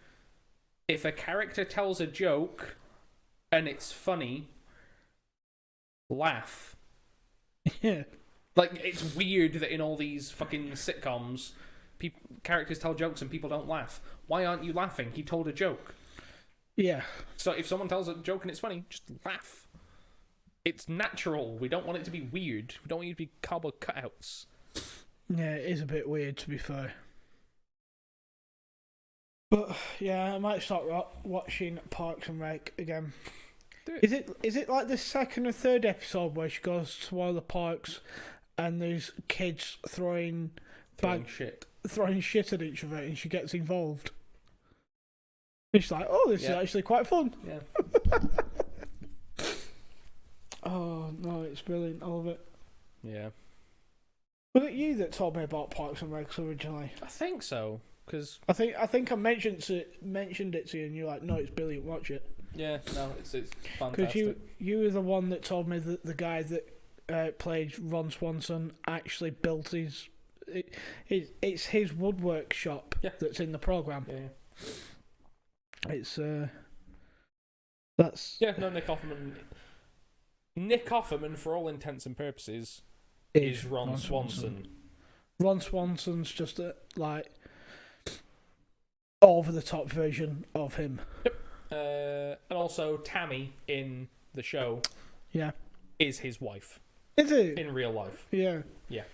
If a character tells a joke and it's funny, laugh. Yeah. Like, it's weird that in all these fucking sitcoms, characters tell jokes and people don't laugh. Why aren't you laughing? He told a joke. Yeah. So if someone tells a joke and it's funny, just laugh. It's natural. We don't want it to be weird. We don't want you to be cardboard cutouts. Yeah, it is a bit weird, to be fair. But yeah, I might start watching Parks and Rec again. Is it like the second or third episode where she goes to one of the parks and there's kids throwing shit at each other and she gets involved? And she's like, "Oh, this is actually quite fun." Yeah. Oh no, it's brilliant. I love it. Yeah. Was it you that told me about Parks and Rec originally? I think so, because I think I mentioned it to you, and you're like, "No, it's brilliant. Watch it." Yeah, no, it's fantastic. Because you were the one that told me that the guy that played Ron Swanson actually built it's his woodwork shop that's in the program. Yeah. It's that's no, Nick Offerman. Nick Offerman, for all intents and purposes, is Ron Swanson. Ron Swanson's just a over the top version of him. Yep. And also Tammy in the show, is his wife. Is it in real life? Yeah. Yeah.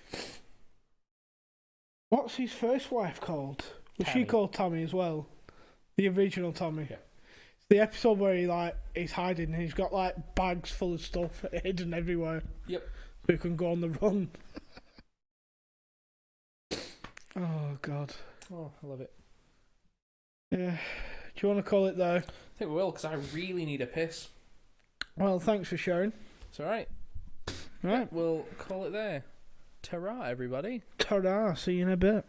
What's his first wife called? Was Tammy. she called Tammy as well? The original Tammy. Yeah. The episode where he's hiding and he's got bags full of stuff hidden everywhere. Yep. So he can go on the run. Oh God. Oh, I love it. Yeah. Do you want to call it there? I think we will, because I really need a piss. Well, thanks for sharing. It's alright. Right. We'll call it there. Ta-ra, everybody. Ta-ra. See you in a bit.